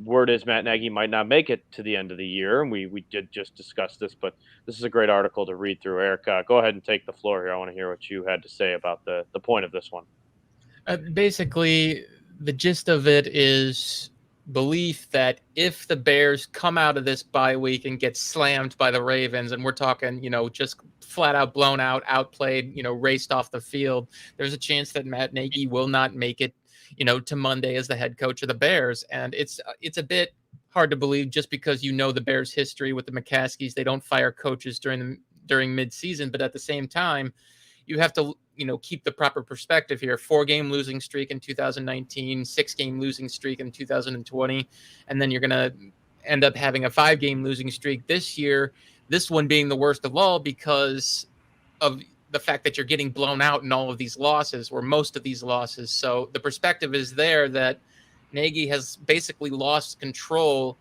word is Matt Nagy might not make it to the end of the year. And we did just discuss this, but this is a great article to read through. Erik, go ahead and take the floor here. I want to hear what you had to say about the point of this one. Basically, the gist of it is belief that if the Bears come out of this bye week and get slammed by the Ravens, and we're talking, just flat out blown out, outplayed, raced off the field, there's a chance that Matt Nagy will not make it, to Monday as the head coach of the Bears. And it's a bit hard to believe just because the Bears' history with the McCaskies. They don't fire coaches during midseason, but at the same time, you have to keep the proper perspective here. 4-game losing streak in 2019, 6-game losing streak in 2020, and then you're going to end up having a 5-game losing streak this year, this one being the worst of all because of the fact that you're getting blown out in all of these losses, or most of these losses. So the perspective is there that Nagy has basically lost control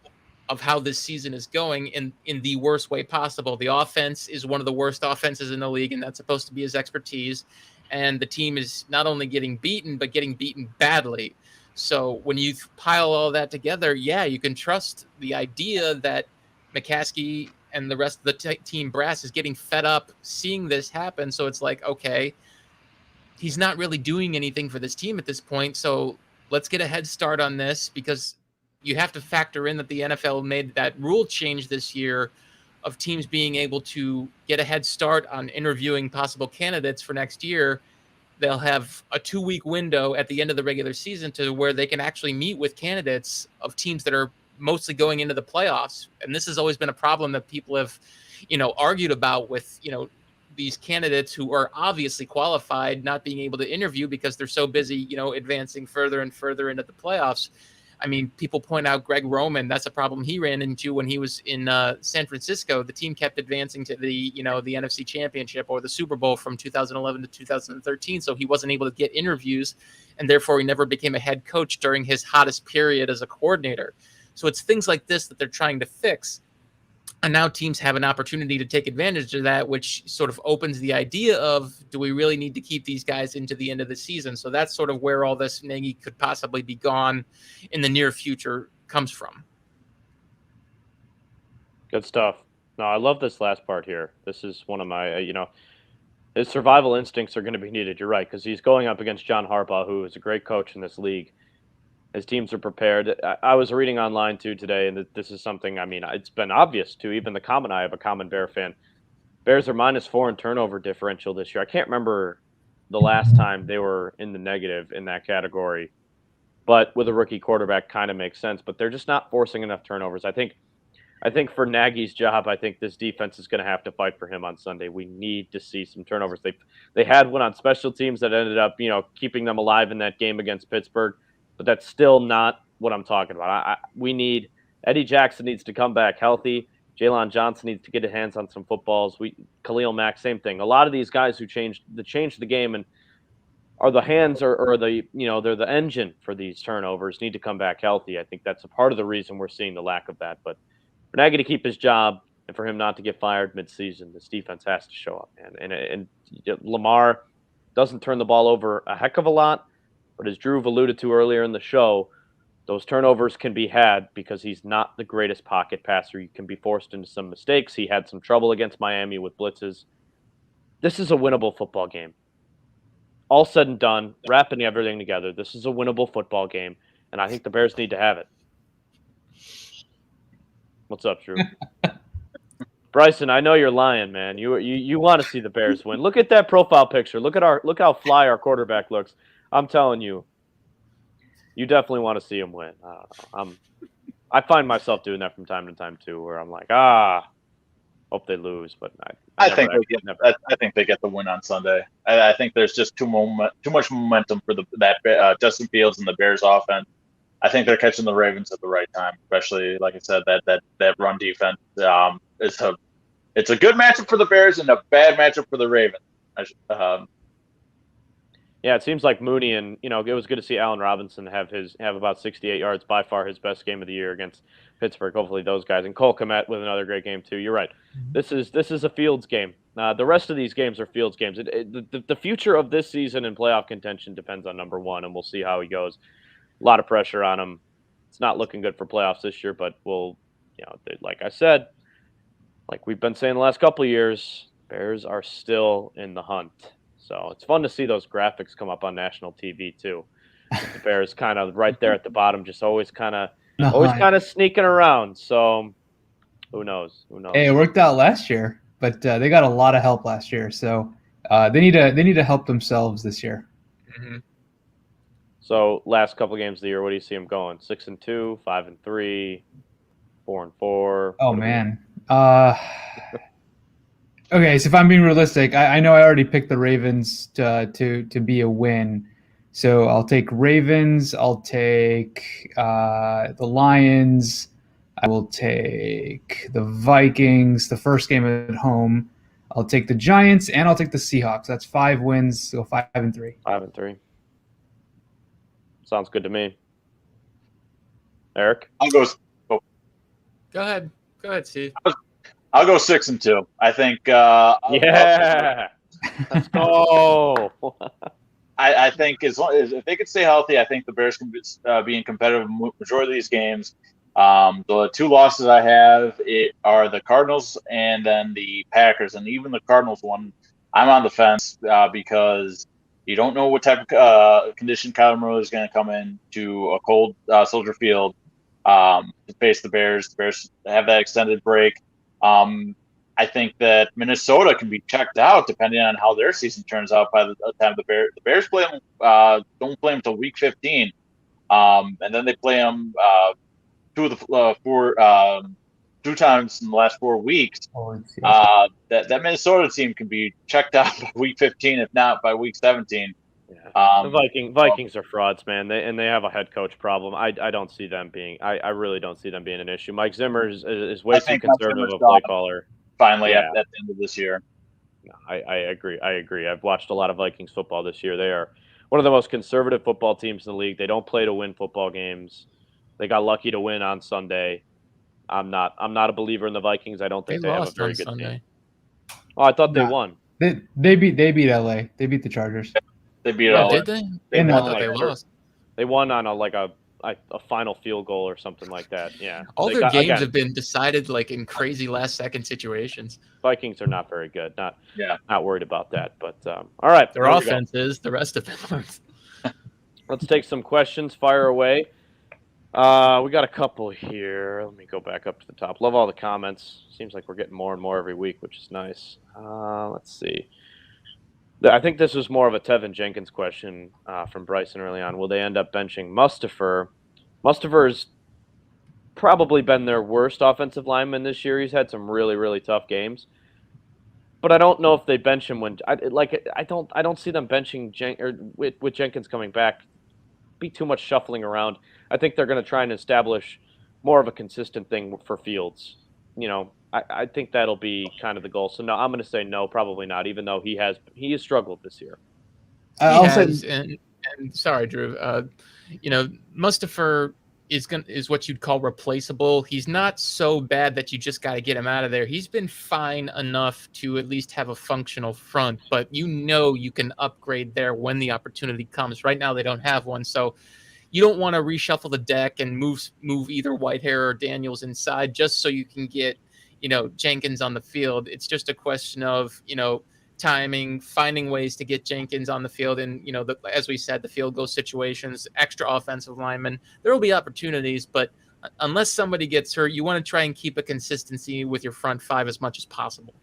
of how this season is going in the worst way possible. The offense is one of the worst offenses in the league, and that's supposed to be his expertise. And the team is not only getting beaten, but getting beaten badly. So when you pile all that together, you can trust the idea that McCaskey and the rest of the team brass is getting fed up seeing this happen. So it's like, okay, he's not really doing anything for this team at this point. So let's get a head start on this, because you have to factor in that the NFL made that rule change this year of teams being able to get a head start on interviewing possible candidates for next year. They'll have a 2-week window at the end of the regular season to where they can actually meet with candidates of teams that are mostly going into the playoffs. And this has always been a problem that people have, argued about with, these candidates who are obviously qualified not being able to interview because they're so busy, advancing further and further into the playoffs. I mean, people point out Greg Roman. That's a problem he ran into when he was in San Francisco. The team kept advancing to the NFC Championship or the Super Bowl from 2011 to 2013. So he wasn't able to get interviews, and therefore he never became a head coach during his hottest period as a coordinator. So it's things like this that they're trying to fix. And now teams have an opportunity to take advantage of that, which sort of opens the idea of, do we really need to keep these guys into the end of the season? So that's sort of where all this Nagy could possibly be gone in the near future comes from. Good stuff. No, I love this last part here. This is one of my, his survival instincts are going to be needed. You're right, because he's going up against John Harbaugh, who is a great coach in this league. His teams are prepared. I was reading online, too, today, and this is something, it's been obvious to even the common eye of a common Bear fan. Bears are -4 in turnover differential this year. I can't remember the last time they were in the negative in that category. But with a rookie quarterback, kind of makes sense. But they're just not forcing enough turnovers. I think for Nagy's job, I think this defense is going to have to fight for him on Sunday. We need to see some turnovers. They had one on special teams that ended up, keeping them alive in that game against Pittsburgh. But that's still not what I'm talking about. We need Eddie Jackson needs to come back healthy. Jalen Johnson needs to get his hands on some footballs. Khalil Mack, same thing. A lot of these guys who changed the game and are the hands or the they're the engine for these turnovers need to come back healthy. I think that's a part of the reason we're seeing the lack of that. But for Nagy to keep his job and for him not to get fired midseason, this defense has to show up, man. And Lamar doesn't turn the ball over a heck of a lot. But as Dhruv alluded to earlier in the show, those turnovers can be had because he's not the greatest pocket passer. You can be forced into some mistakes. He had some trouble against Miami with blitzes. This is a winnable football game. All said and done, wrapping everything together, this is a winnable football game, and I think the Bears need to have it. What's up, Dhruv? Bryson, I know you're lying, man. You want to see the Bears win. Look at that profile picture. Look how fly our quarterback looks. I'm telling you, you definitely want to see him win. I find myself doing that from time to time too, where I'm like, hope they lose, but I think they get the win on Sunday. I think there's just too much momentum for that Justin Fields and the Bears offense. I think they're catching the Ravens at the right time, especially like I said, that run defense it's a good matchup for the Bears and a bad matchup for the Ravens. Yeah, it seems like Mooney and it was good to see Allen Robinson have about 68 yards, by far his best game of the year against Pittsburgh. Hopefully those guys, and Cole Kmet with another great game too. You're right. This is a Fields game. The rest of these games are Fields games. The future of this season in playoff contention depends on number one, and we'll see how he goes. A lot of pressure on him. It's not looking good for playoffs this year, but like I said, like we've been saying the last couple of years, Bears are still in the hunt. So it's fun to see those graphics come up on national TV too. The Bears kind of right there at the bottom, just always kind of Always kind of sneaking around. So who knows? Hey, it worked out last year, but they got a lot of help last year, so they need to help themselves this year. Mm-hmm. So last couple of games of the year, what do you see them going? 6-2, 5-3, 4-4. Oh man. Okay, so if I'm being realistic, I know I already picked the Ravens to be a win. So I'll take Ravens. I'll take the Lions. I will take the Vikings, the first game at home. I'll take the Giants, and I'll take the Seahawks. That's 5 wins, so 5-3. 5-3. Sounds good to me. Erik? I'll go. Go ahead, Steve. I'll go 6-2. I think. Let's go. I think as long as if they could stay healthy, I think the Bears can be in competitive majority of these games. The 2 losses I have are the Cardinals and then the Packers, and even the Cardinals one, I'm on the fence because you don't know what type of condition Kyler Murray is going to come in to a cold Soldier Field to face the Bears. The Bears have that extended break. I think that Minnesota can be checked out depending on how their season turns out by the time the Bears play them. Don't play them until week 15, and then they play them 2 times in the last 4 weeks. That Minnesota team can be checked out by week 15, if not by week 17. Yeah. The Vikings are frauds, man. They have a head coach problem. I don't see them being. I really don't see them being an issue. Mike Zimmer is way too conservative of play caller. Finally, at the end of this year. No, I agree. I've watched a lot of Vikings football this year. They are one of the most conservative football teams in the league. They don't play to win football games. They got lucky to win on Sunday. I'm not a believer in the Vikings. I don't think they have a very good team. Oh, I thought they won. They beat LA. They beat the Chargers. They beat LA. Did they? They won they lost. They won on a final field goal or something like that. Yeah. All their games have been decided like in crazy last second situations. Vikings are not very good. Not worried about that. But all right. Their offense is, the rest of them aren't. Let's take some questions. Fire away. We got a couple here. Let me go back up to the top. Love all the comments. Seems like we're getting more and more every week, which is nice. Let's see. I think this was more of a Teven Jenkins question from Bryson early on. Will they end up benching Mustipher? Mustipher's probably been their worst offensive lineman this year. He's had some really, really tough games. But I don't know if they bench him when I don't see them benching with Jenkins coming back. Be too much shuffling around. I think they're going to try and establish more of a consistent thing for Fields. You know, I think that'll be kind of the goal. So no, I'm going to say no, probably not. Even though he has struggled this year. And sorry, Drew. Mustipher is what you'd call replaceable. He's not so bad that you just got to get him out of there. He's been fine enough to at least have a functional front, but you can upgrade there when the opportunity comes. Right now they don't have one, so you don't want to reshuffle the deck and move either Whitehair or Daniels inside just so you can get Jenkins on the field. It's just a question of timing, finding ways to get Jenkins on the field, and as we said, the field goal situations, extra offensive linemen. There will be opportunities, but unless somebody gets hurt, you want to try and keep a consistency with your front 5 as much as possible.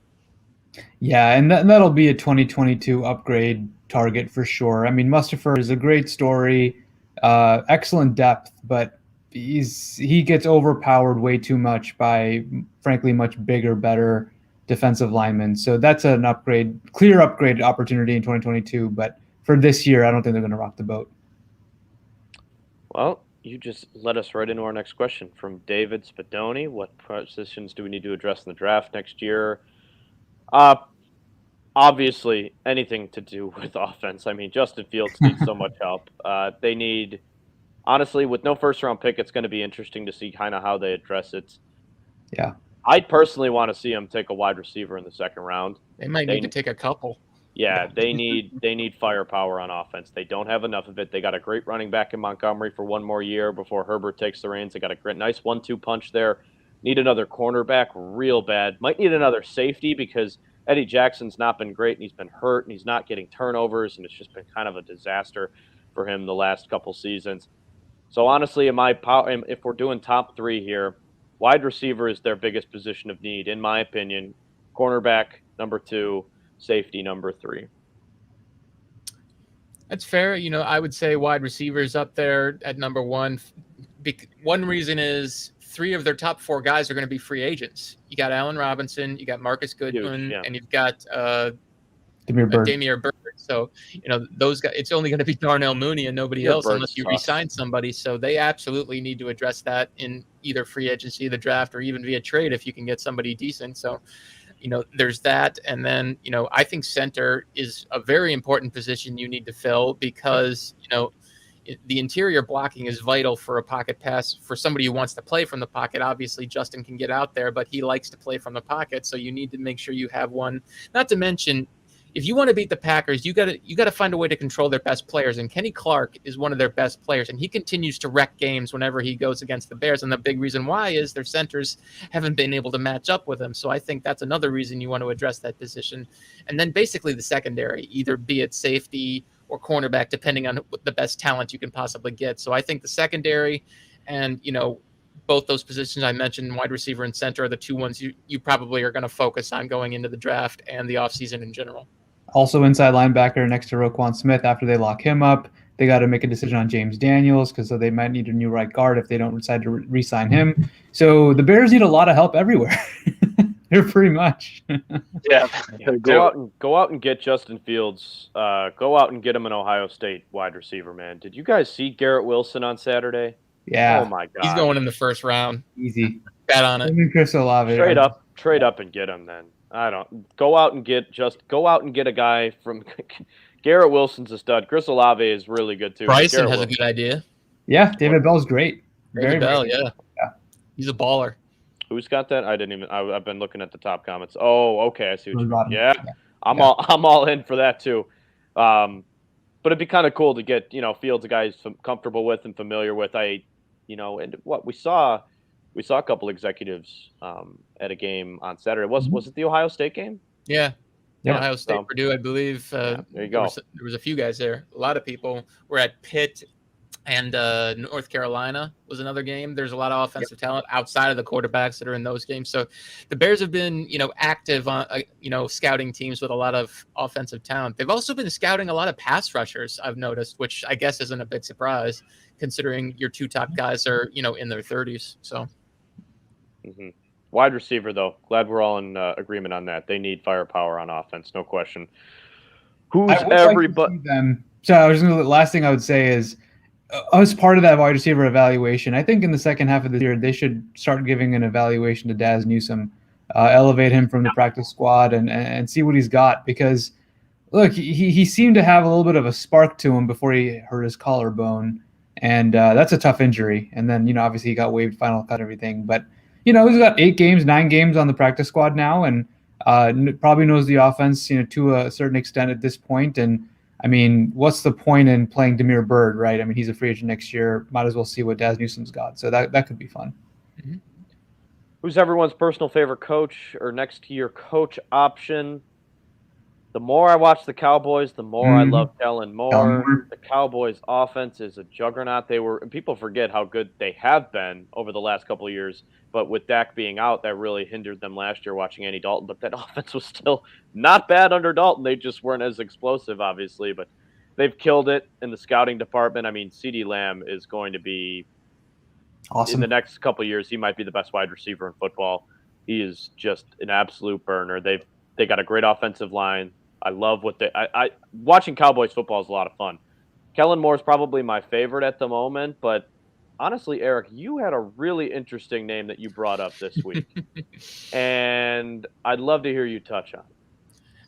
Yeah, and that'll be a 2022 upgrade target for sure. I mean, Mustipher is a great story, excellent depth, but he gets overpowered way too much by, frankly, much bigger, better defensive linemen. So that's an clear upgrade opportunity in 2022. But for this year, I don't think they're going to rock the boat. Well, you just led us right into our next question from David Spadoni. What positions do we need to address in the draft next year? Obviously, anything to do with offense. I mean, Justin Fields needs so much help. They need, honestly, with no first-round pick, it's going to be interesting to see kind of how they address it. Yeah. I'd personally want to see them take a wide receiver in the second round. They might need to take a couple. Yeah, they need firepower on offense. They don't have enough of it. They got a great running back in Montgomery for one more year before Herbert takes the reins. They got a nice 1-2 punch there. Need another cornerback real bad. Might need another safety because Eddie Jackson's not been great, and he's been hurt, and he's not getting turnovers, and it's just been kind of a disaster for him the last couple seasons. So honestly, if we're doing top 3 here, wide receiver is their biggest position of need, in my opinion. Cornerback, number 2, safety, number 3. That's fair. I would say wide receivers up there at number 1. One reason is 3 of their top 4 guys are going to be free agents. You got Allen Robinson, you got Marcus Goodwin, Huge, yeah. and you've got Damiere Bird. So, those guys, it's only going to be Darnell Mooney and nobody else unless you re-sign somebody. So they absolutely need to address that in either free agency, the draft, or even via trade if you can get somebody decent. So, there's that. And then, I think center is a very important position you need to fill because, the interior blocking is vital for a pocket pass for somebody who wants to play from the pocket. Obviously, Justin can get out there, but he likes to play from the pocket. So you need to make sure you have one. Not to mention, if you want to beat the Packers, you got to find a way to control their best players. And Kenny Clark is one of their best players, and he continues to wreck games whenever he goes against the Bears. And the big reason why is their centers haven't been able to match up with him. So I think that's another reason you want to address that position. And then basically the secondary, either be it safety or cornerback, depending on the best talent you can possibly get. So I think the secondary and, both those positions I mentioned, wide receiver and center, are the 2 ones you probably are going to focus on going into the draft and the offseason in general. Also inside linebacker next to Roquan Smith. After they lock him up, they got to make a decision on James Daniels because they might need a new right guard if they don't decide to re-sign him. So the Bears need a lot of help everywhere. They're pretty much. Yeah. Go out and get Justin Fields. Go out and get him an Ohio State wide receiver, man. Did you guys see Garrett Wilson on Saturday? Yeah. Oh my God. He's going in the first round. Easy. Bet on it. Chris Olave. Trade up and get him then. I don't go out and get a guy from Garrett Wilson's a stud. Chris Olave is really good too. Bryson has a good idea. Yeah, David Bell's great. David Bell, yeah. He's a baller. Who's got that? I've been looking at the top comments. Oh, okay, I see what you mean. Yeah. I'm all in for that too. But it'd be kind of cool to get, Fields a guy he's comfortable with and familiar with. And what we saw a couple executives at a game on Saturday. Was it the Ohio State game? Yeah. Ohio State, Purdue, I believe. There you go. There was a few guys there. A lot of people were at Pitt, and North Carolina was another game. There's a lot of offensive talent outside of the quarterbacks that are in those games. So the Bears have been, active on, scouting teams with a lot of offensive talent. They've also been scouting a lot of pass rushers, I've noticed, which I guess isn't a big surprise considering your 2 top guys are, in their 30s. So. Mm-hmm. Wide receiver, though. Glad we're all in agreement on that. They need firepower on offense, no question. Who's everybody? So the last thing I would say is, as part of that wide receiver evaluation, I think in the second half of the year, they should start giving an evaluation to Daz Newsome, elevate him from the practice squad and see what he's got. Because, look, he seemed to have a little bit of a spark to him before he hurt his collarbone. And that's a tough injury. And then, obviously he got waived, final cut, everything. But, he's got 9 games on the practice squad now and probably knows the offense, to a certain extent at this point. And, what's the point in playing Damiere Byrd, right? He's a free agent next year. Might as well see what Daz Newsome's got. So that could be fun. Mm-hmm. Who's everyone's personal favorite coach or next to your coach option? The more I watch the Cowboys, the more I love Kellen Moore. The Cowboys offense is a juggernaut. And people forget how good they have been over the last couple of years. But with Dak being out, that really hindered them last year watching Andy Dalton. But that offense was still not bad under Dalton. They just weren't as explosive, obviously. But they've killed it in the scouting department. CeeDee Lamb is going to be awesome. In the next couple of years, he might be the best wide receiver in football. He is just an absolute burner. They got a great offensive line. I love what watching Cowboys football is a lot of fun. Kellen Moore is probably my favorite at the moment, but honestly, Erik, you had a really interesting name that you brought up this week, and I'd love to hear you touch on it.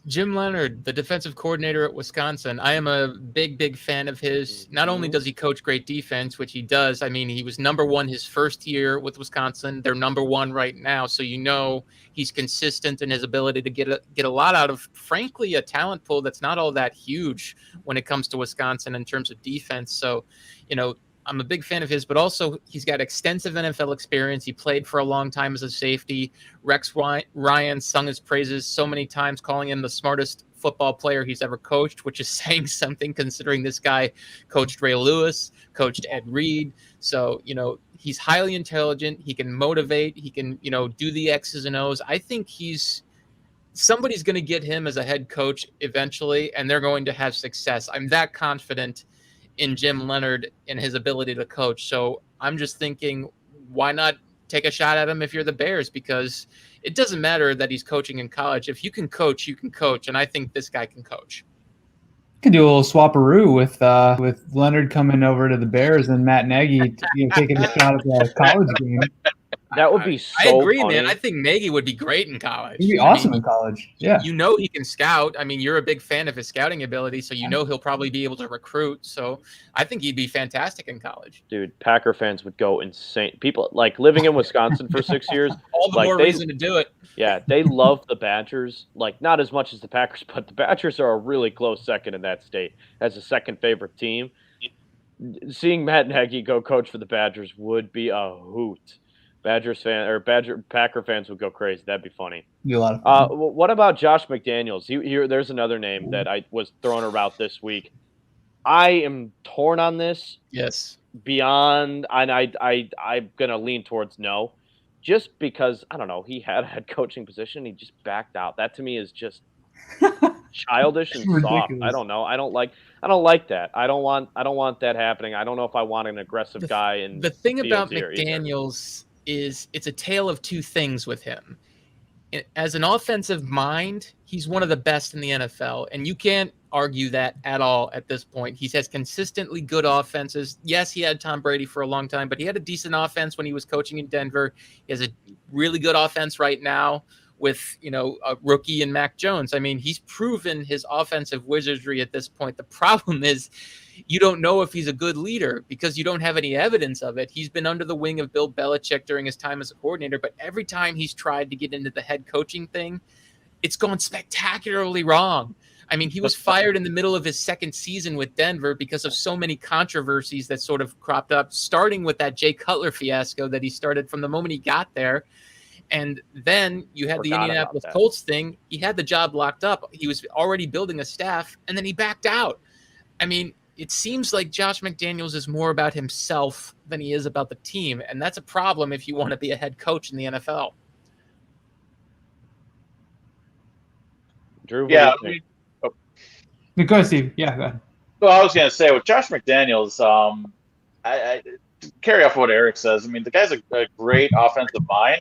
Jim Leonhard, the defensive coordinator at Wisconsin. I am a big fan of his. Not only does he coach great defense, which he does. He was number 1 his first year with Wisconsin. They're number 1 right now. So he's consistent in his ability to get a lot out of, frankly, a talent pool that's not all that huge when it comes to Wisconsin in terms of defense. So, I'm a big fan of his, but also he's got extensive NFL experience. He played for a long time as a safety. Rex Ryan sung his praises so many times, calling him the smartest football player he's ever coached, which is saying something considering this guy coached Ray Lewis, coached Ed Reed. So, he's highly intelligent. He can motivate. He can, do the X's and O's. I think somebody's going to get him as a head coach eventually, and they're going to have success. I'm that confident in Jim Leonhard and his ability to coach. So I'm just thinking, why not take a shot at him if you're the Bears? Because it doesn't matter that he's coaching in college. If you can coach, you can coach. And I think this guy can coach. Could do a little swapperoo with Leonhard coming over to the Bears and Matt Nagy taking a shot at the college game. That would be so I agree, funny. man. I think Nagy would be great in college. He'd be awesome in college. Yeah. He can scout. I mean, you're a big fan of his scouting ability, so he'll probably be able to recruit. So I think he'd be fantastic in college. Dude, Packer fans would go insane. People living in Wisconsin for 6 years. All the more reason to do it. Yeah, they love the Badgers. Not as much as the Packers, but the Badgers are a really close second in that state as a second favorite team. Seeing Matt Nagy go coach for the Badgers would be a hoot. Packer fans would go crazy. That'd be funny. Be a lot of fun. What about Josh McDaniels? There's another name that I was thrown around this week. I am torn on this. Yes. And I'm gonna lean towards no, just because I don't know. He had a head coaching position. He just backed out. That to me is just childish and soft. I don't know. I don't like that. I don't want that happening. I don't know if I want an aggressive guy. And the thing about McDaniels is it's a tale of two things with him. As an offensive mind, he's one of the best in the NFL, and you can't argue that at all at this point. He has consistently good offenses. Yes, he had Tom Brady for a long time, but he had a decent offense when he was coaching in Denver. He has a really good offense right now with, a rookie and Mac Jones. I mean, he's proven his offensive wizardry at this point. The problem is you don't know if he's a good leader because you don't have any evidence of it. He's been under the wing of Bill Belichick during his time as a coordinator, but every time he's tried to get into the head coaching thing, it's gone spectacularly wrong. I mean, he was fired in the middle of his second season with Denver because of so many controversies that sort of cropped up, starting with that Jay Cutler fiasco that he started from the moment he got there. And then you had the Indianapolis Colts thing. He had the job locked up. He was already building a staff, and then he backed out. I mean, it seems like Josh McDaniels is more about himself than he is about the team, and that's a problem if you want to be a head coach in the NFL. Drew, go ahead, Steve. Yeah, go ahead. Well, I was going to say, with Josh McDaniels, I carry off what Erik says. I mean, the guy's a great offensive mind,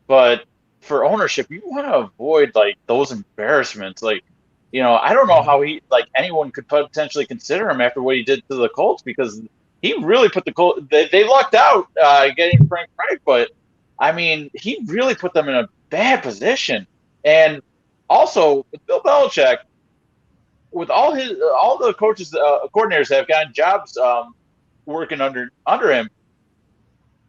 but for ownership, you want to avoid those embarrassments. I don't know how anyone could potentially consider him after what he did to the Colts, because he really put the Colts. They lucked out getting Frank Reich, but I mean, he really put them in a bad position. And also with Bill Belichick, with all the coaches, coordinators that have gotten jobs working under him,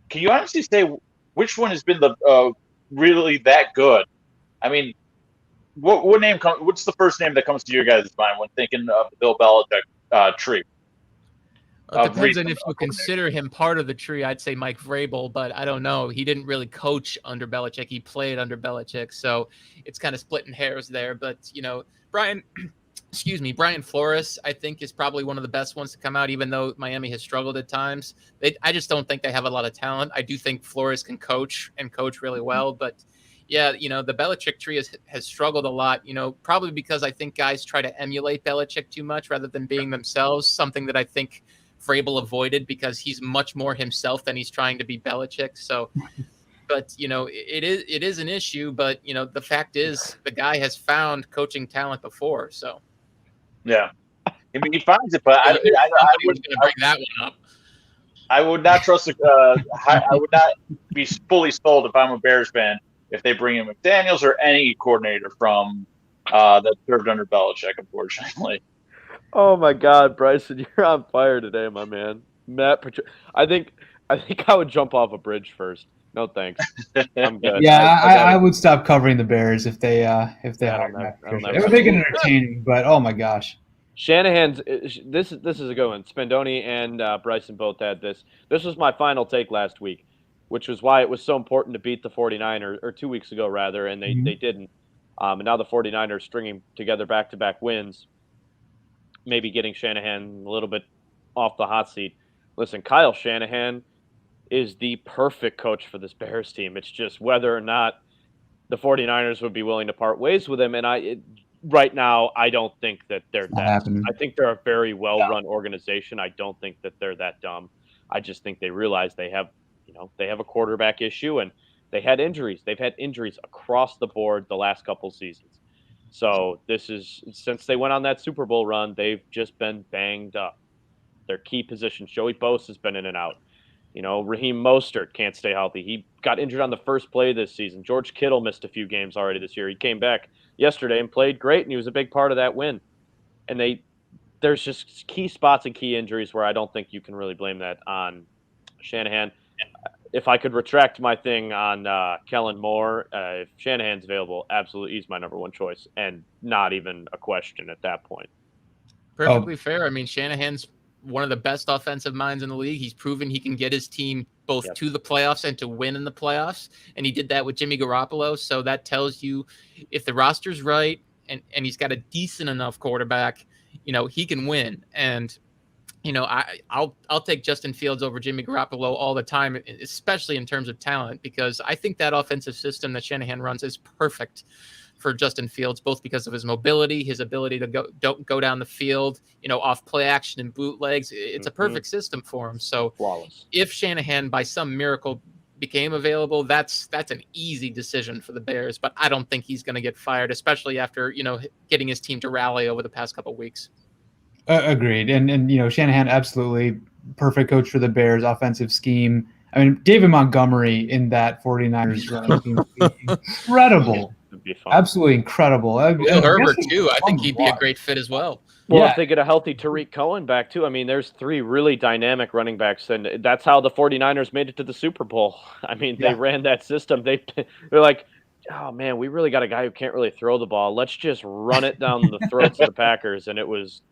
can you honestly say which one has been the really that good? I mean, what name what's the first name that comes to your guys' mind when thinking of the Bill Belichick tree? It depends on if you consider him part of the tree. I'd say Mike Vrabel, but I don't know. He didn't really coach under Belichick. He played under Belichick, so it's kind of splitting hairs there. But Brian Flores, I think, is probably one of the best ones to come out, even though Miami has struggled at times. I just don't think they have a lot of talent. I do think Flores can coach and coach really well, but yeah, the Belichick tree has struggled a lot, probably because I think guys try to emulate Belichick too much rather than being themselves, something that I think Vrabel avoided because he's much more himself than he's trying to be Belichick. So, but, it is an issue, but, the fact is the guy has found coaching talent before, so. Yeah, I mean, he finds it, but I would bring that one up. I would not trust. I would not be fully sold if I'm a Bears fan if they bring in McDaniels or any coordinator from that served under Belichick. Unfortunately. Oh my God, Bryson, you're on fire today, my man. I think I would jump off a bridge first. No thanks. I'm good. Yeah, I would stop covering the Bears if they hired Matt Patricia. It would make it entertaining, but oh my gosh. Shanahan's this is a good one. Spendoni and Bryson both had this. This was my final take last week, which was why it was so important to beat the 49ers, or 2 weeks ago rather, and they didn't. And now the 49ers stringing together back-to-back wins, maybe getting Shanahan a little bit off the hot seat. Listen, Kyle Shanahan is the perfect coach for this Bears team. It's just whether or not the 49ers would be willing to part ways with him. And right now, I don't think that they're Not that. happening. I think they're a very well-run organization. I don't think that they're that dumb. I just think they realize they have a quarterback issue, and they had injuries. They've had injuries across the board the last couple seasons. So this is, since they went on that Super Bowl run, they've just been banged up. Their key positions, Joey Bosa has been in and out. Raheem Mostert can't stay healthy. He got injured on the first play this season. George Kittle missed a few games already this year. He came back yesterday and played great, and he was a big part of that win. And there's just key spots and key injuries where I don't think you can really blame that on Shanahan. If I could retract my thing on Kellen Moore, if Shanahan's available, absolutely he's my number one choice, and not even a question at that point. Perfectly fair. I mean, Shanahan's one of the best offensive minds in the league. He's proven he can get his team both to the playoffs and to win in the playoffs, and he did that with Jimmy Garoppolo. So that tells you if the roster's right and he's got a decent enough quarterback, he can win. And I'll take Justin Fields over Jimmy Garoppolo all the time, especially in terms of talent, because I think that offensive system that Shanahan runs is perfect for Justin Fields, both because of his mobility, his ability to go down the field, off play action and bootlegs. It's a perfect system for him. So flawless. If Shanahan by some miracle became available, that's an easy decision for the Bears, but I don't think he's going to get fired, especially after, getting his team to rally over the past couple of weeks. Agreed. And Shanahan, absolutely perfect coach for the Bears, offensive scheme. I mean, David Montgomery in that 49ers running team, incredible. Absolutely incredible. Herbert, too. I think he'd be a great fit as well. Well, if they get a healthy Tariq Cohen back, too, I mean, there's three really dynamic running backs, and that's how the 49ers made it to the Super Bowl. I mean, they ran that system. They're like, oh, man, we really got a guy who can't really throw the ball. Let's just run it down the throats of the Packers, and it was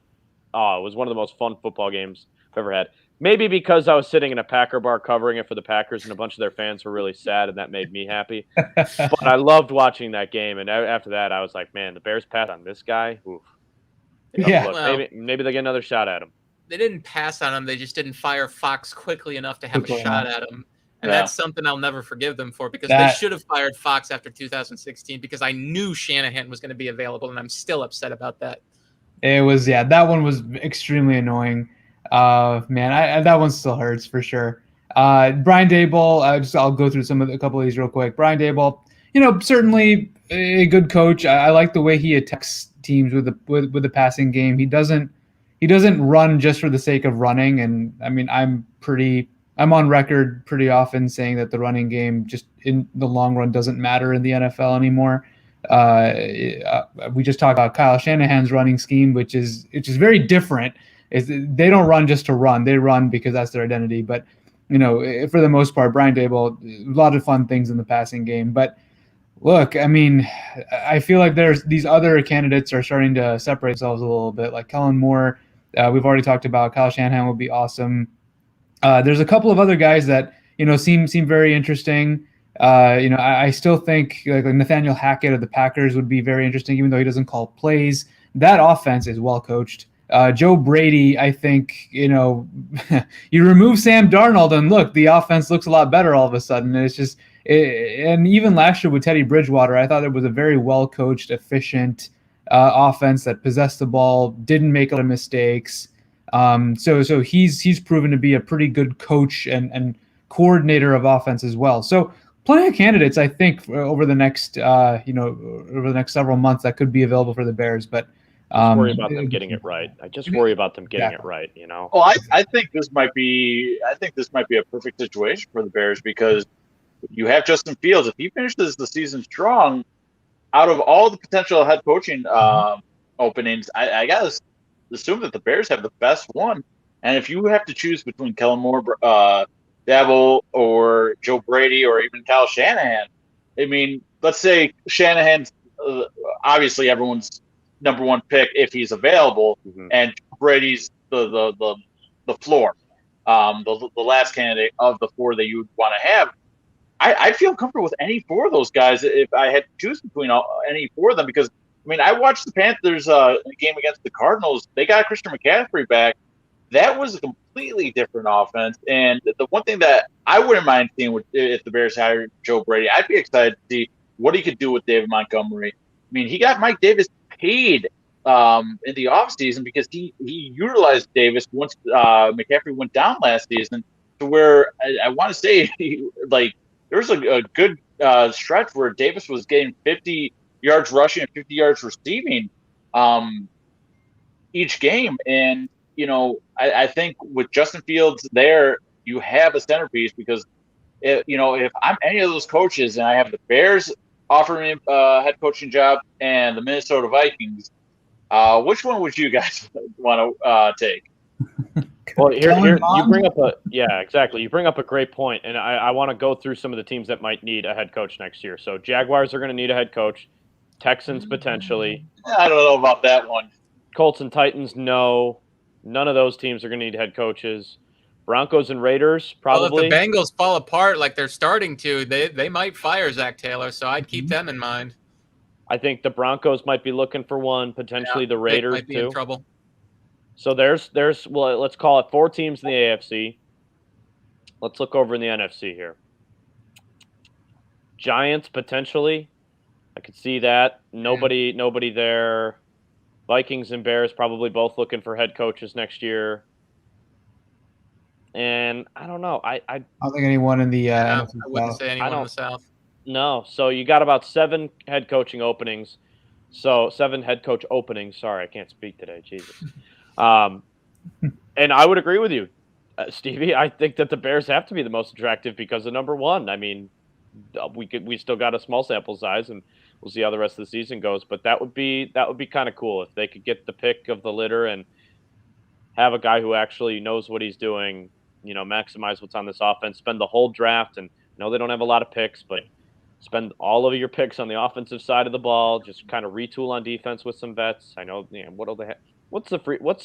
one of the most fun football games I've ever had. Maybe because I was sitting in a Packer bar covering it for the Packers, and a bunch of their fans were really sad, and that made me happy. But I loved watching that game, and after that, I was like, man, the Bears pass on this guy? Oof. Maybe they get another shot at him. They didn't pass on him. They just didn't fire Fox quickly enough to have a shot at him. And that's something I'll never forgive them for, because they should have fired Fox after 2016, because I knew Shanahan was going to be available, and I'm still upset about that. It was, that one was extremely annoying. Man, that one still hurts for sure. Brian Daboll, I'll go through a couple of these real quick. Brian Daboll, certainly a good coach. I like the way he attacks teams with the passing game. He doesn't run just for the sake of running. And I mean, I'm on record pretty often saying that the running game just in the long run doesn't matter in the NFL anymore. We just talked about Kyle Shanahan's running scheme, which is very different. They don't run just to run; they run because that's their identity. But for the most part, Brian Daboll, a lot of fun things in the passing game. But look, I mean, I feel like there's these other candidates are starting to separate themselves a little bit, like Kellen Moore. We've already talked about. Kyle Shanahan would be awesome. There's a couple of other guys that seem very interesting. I still think like Nathaniel Hackett of the Packers would be very interesting, even though he doesn't call plays. That offense is well coached. Joe Brady, I think, you remove Sam Darnold and look, the offense looks a lot better all of a sudden. And it's just, and even last year with Teddy Bridgewater, I thought it was a very well coached, efficient offense that possessed the ball, didn't make a lot of mistakes. So he's proven to be a pretty good coach and coordinator of offense as well. So plenty of candidates, I think, over the next several months that could be available for the Bears, but. I worry about them getting it right. I just worry about them getting it right, Well, I think this might be a perfect situation for the Bears, because you have Justin Fields. If he finishes the season strong, out of all the potential head coaching openings, I gotta assume that the Bears have the best one. And if you have to choose between Kellen Moore, Daboll, or Joe Brady, or even Kyle Shanahan, I mean, let's say Shanahan's obviously everyone's number one pick if he's available, and Brady's the floor, the last candidate of the four that you would want to have. I'd feel comfortable with any four of those guys if I had to choose between any four of them. Because I mean, I watched the Panthers game against the Cardinals. They got Christian McCaffrey back. That was a completely different offense. And the one thing that I wouldn't mind seeing if the Bears hired Joe Brady, I'd be excited to see what he could do with David Montgomery. I mean, he got Mike Davis paid in the offseason because he utilized Davis once McCaffrey went down last season, to where I want to say there was a good stretch where Davis was getting 50 yards rushing and 50 yards receiving each game. And I think with Justin Fields there, you have a centerpiece, because if I'm any of those coaches and I have the Bears offering me a head coaching job and the Minnesota Vikings, which one would you guys want to take? Well, here you bring up you bring up a great point, and I want to go through some of the teams that might need a head coach next year. So Jaguars are going to need a head coach, Texans potentially. I don't know about that one. Colts and Titans, no. None of those teams are going to need head coaches. Broncos and Raiders, probably. Well, if the Bengals fall apart like they're starting to, they might fire Zach Taylor, so I'd keep them in mind. I think the Broncos might be looking for one, potentially the Raiders might be too. In trouble. So there's let's call it 4 teams in the AFC. Let's look over in the NFC here. Giants potentially. I could see that. Nobody there. Vikings and Bears probably both looking for head coaches next year. And I don't know. I don't think anyone in the I wouldn't say anyone in the South. No. So you got about 7 head coaching openings. So 7 head coach openings. Sorry, I can't speak today. Jesus. And I would agree with you, Stevie. I think that the Bears have to be the most attractive because of number one. I mean, we still got a small sample size, and we'll see how the rest of the season goes. But that would be kind of cool if they could get the pick of the litter and have a guy who actually knows what he's doing. Maximize what's on this offense. Spend the whole draft, and they don't have a lot of picks, but spend all of your picks on the offensive side of the ball. Just kind of retool on defense with some vets. I know. What do they have? What's the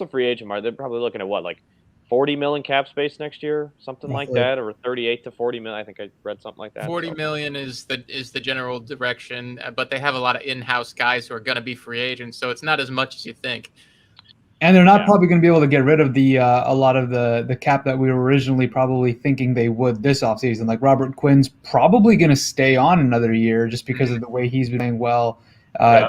free agent market? They're probably looking at what, like $40 million cap space next year, something like that, or 38 to 40 million. I think I read something like that. 40 million is the general direction, but they have a lot of in-house guys who are going to be free agents, so it's not as much as you think. And they're not probably going to be able to get rid of a lot of the cap that we were originally probably thinking they would this offseason. Like Robert Quinn's probably going to stay on another year just because of the way he's been playing well.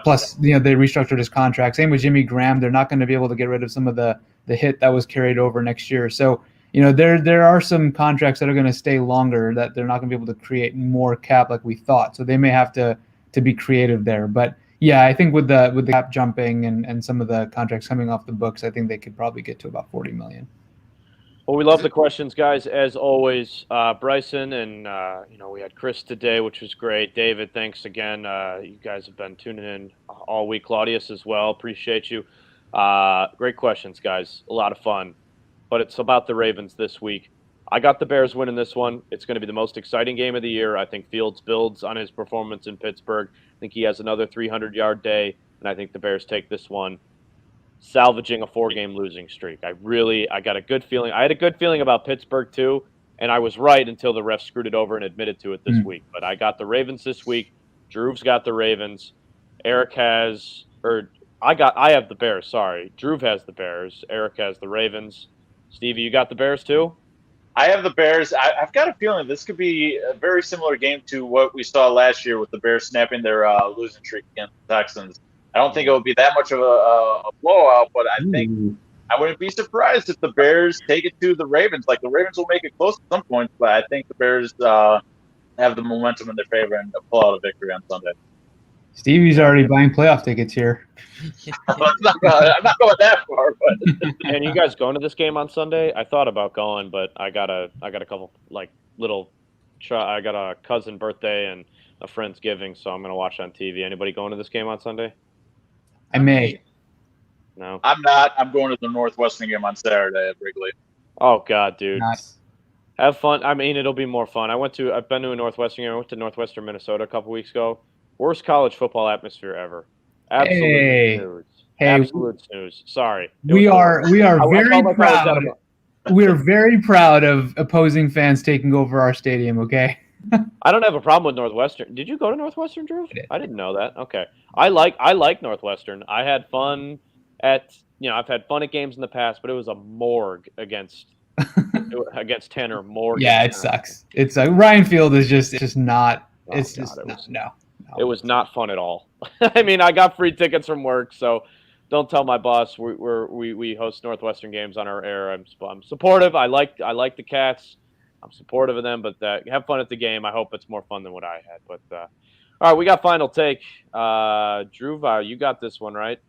Plus, they restructured his contract. Same with Jimmy Graham. They're not going to be able to get rid of some of the hit that was carried over next year. So, there are some contracts that are going to stay longer that they're not going to be able to create more cap like we thought. So they may have to be creative there. But yeah, I think with the cap jumping and some of the contracts coming off the books, I think they could probably get to about 40 million. Well, we love the questions, guys, as always. Bryson and, we had Chris today, which was great. David, thanks again. You guys have been tuning in all week. Claudius as well. Appreciate you. Great questions, guys. A lot of fun. But it's about the Ravens this week. I got the Bears winning this one. It's going to be the most exciting game of the year. I think Fields builds on his performance in Pittsburgh. I think he has another 300-yard day, and I think the Bears take this one, salvaging a 4-game losing streak. I got a good feeling. I had a good feeling about Pittsburgh too, and I was right until the ref screwed it over and admitted to it this week. But I got the Ravens this week. Drew's got the Ravens. Erik has – I have the Bears, sorry. Dhruv has the Bears. Erik has the Ravens. Stevie, you got the Bears too? I have the Bears. I've got a feeling this could be a very similar game to what we saw last year with the Bears snapping their losing streak against the Texans. I don't think it would be that much of a blowout, but I think I wouldn't be surprised if the Bears take it to the Ravens. Like, the Ravens will make it close at some point, but I think the Bears have the momentum in their favor and pull out a victory on Sunday. Stevie's already buying playoff tickets here. I'm not going that far, but and you guys going to this game on Sunday? I thought about going, but I got a couple I got a cousin birthday and a friend's giving, so I'm going to watch on TV. Anybody going to this game on Sunday? I may. No. I'm not. I'm going to the Northwestern game on Saturday at Wrigley. Oh God, dude. Nice. Have fun. I mean, it'll be more fun. I've been to a Northwestern game. I went to Northwestern, Minnesota a couple weeks ago. Worst college football atmosphere ever. Absolute snooze. Absolute snooze. Sorry. We are very proud. We're very proud of opposing fans taking over our stadium, okay? I don't have a problem with Northwestern. Did you go to Northwestern, Drew? I didn't know that. Okay. I like Northwestern. I had fun at I've had fun at games in the past, but it was a morgue against Tanner Morgan. Yeah, it sucks. It's like Ryan Field is just not. It's no. It was not fun at all. I mean, I got free tickets from work, so don't tell my boss we host Northwestern games on our air. I'm supportive. I like the Cats. I'm supportive of them, but have fun at the game. I hope it's more fun than what I had. But all right, we got final take. Drew, you got this one, right?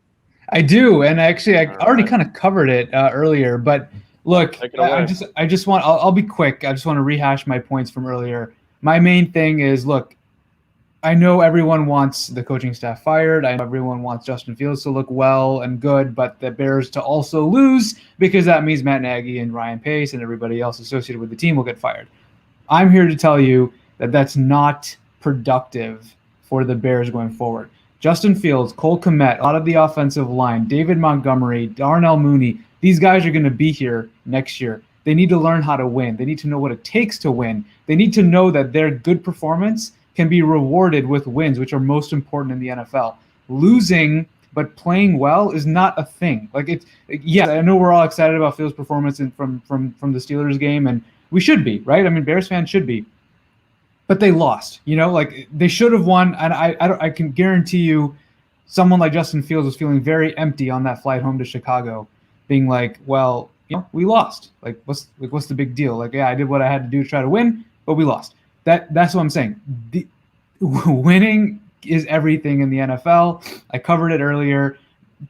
I do, and actually, I already kind of covered it earlier. But look, I just want. I'll be quick. I just want to rehash my points from earlier. My main thing is, look, I know everyone wants the coaching staff fired. I know everyone wants Justin Fields to look well and good, but the Bears to also lose because that means Matt Nagy and Ryan Pace and everybody else associated with the team will get fired. I'm here to tell you that that's not productive for the Bears going forward. Justin Fields, Cole Kmet, a lot of the offensive line, David Montgomery, Darnell Mooney, these guys are going to be here next year. They need to learn how to win. They need to know what it takes to win. They need to know that their good performance can be rewarded with wins, which are most important in the NFL. Losing but playing well is not a thing. I know we're all excited about Fields' performance from the Steelers game, and we should be, right? I mean, Bears fans should be. But they lost, they should have won, and I can guarantee you someone like Justin Fields was feeling very empty on that flight home to Chicago, being like, well, we lost. What's the big deal? I did what I had to do to try to win, but we lost. That's what I'm saying. Winning is everything in the NFL. I covered it earlier.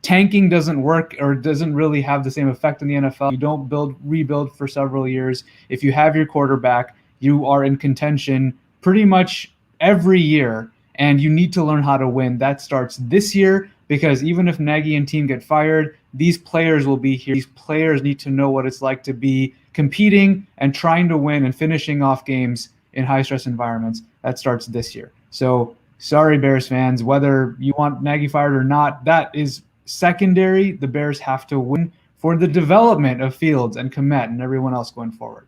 Tanking doesn't work or doesn't really have the same effect in the NFL. You don't rebuild for several years. If you have your quarterback, you are in contention pretty much every year, and you need to learn how to win. That starts this year because even if Nagy and team get fired, these players will be here. These players need to know what it's like to be competing and trying to win and finishing off games in high-stress environments. That starts this year. So sorry, Bears fans, whether you want Nagy fired or not, that is secondary. The Bears have to win for the development of Fields and Kmet and everyone else going forward.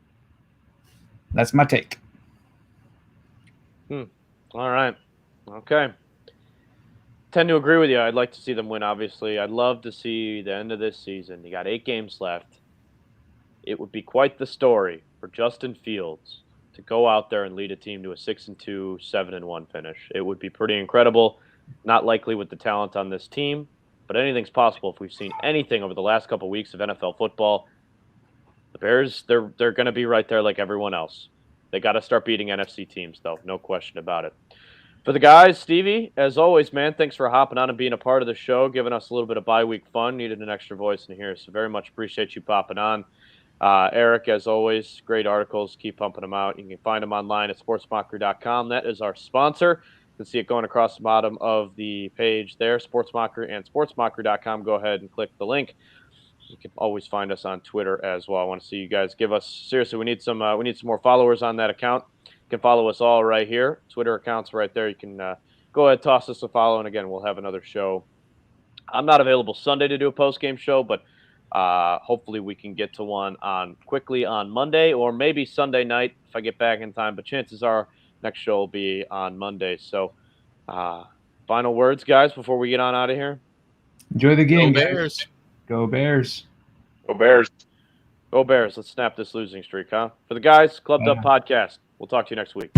That's my take. All right. Okay. Tend to agree with you. I'd like to see them win, obviously. I'd love to see the end of this season. You got 8 games left. It would be quite the story for Justin Fields to go out there and lead a team to a 6-2, 7-1 finish. It would be pretty incredible. Not likely with the talent on this team, but anything's possible if we've seen anything over the last couple of weeks of NFL football. The Bears, they're going to be right there like everyone else. They got to start beating NFC teams, though. No question about it. For the guys, Stevie, as always, man, thanks for hopping on and being a part of the show, giving us a little bit of bye-week fun. Needed an extra voice in here, so very much appreciate you popping on. Erik, as always, great articles. Keep pumping them out. You can find them online at sportsmocker.com. That is our sponsor. You can see it going across the bottom of the page there, Sportsmocker and sportsmocker.com. Go ahead and click the link. You can always find us on Twitter as well. I want to see you guys give us, seriously, we need some more followers on that account. You can follow us all right here. Twitter accounts right there. You can go ahead, toss us a follow, and again, we'll have another show. I'm not available Sunday to do a post-game show, but hopefully we can get to one quickly on Monday or maybe Sunday night if I get back in time. But chances are next show will be on Monday. So final words, guys, before we get on out of here. Enjoy the game. Go Bears. Go Bears. Go Bears. Go Bears. Let's snap this losing streak, huh? For the guys, Clubbed Up Podcast. We'll talk to you next week.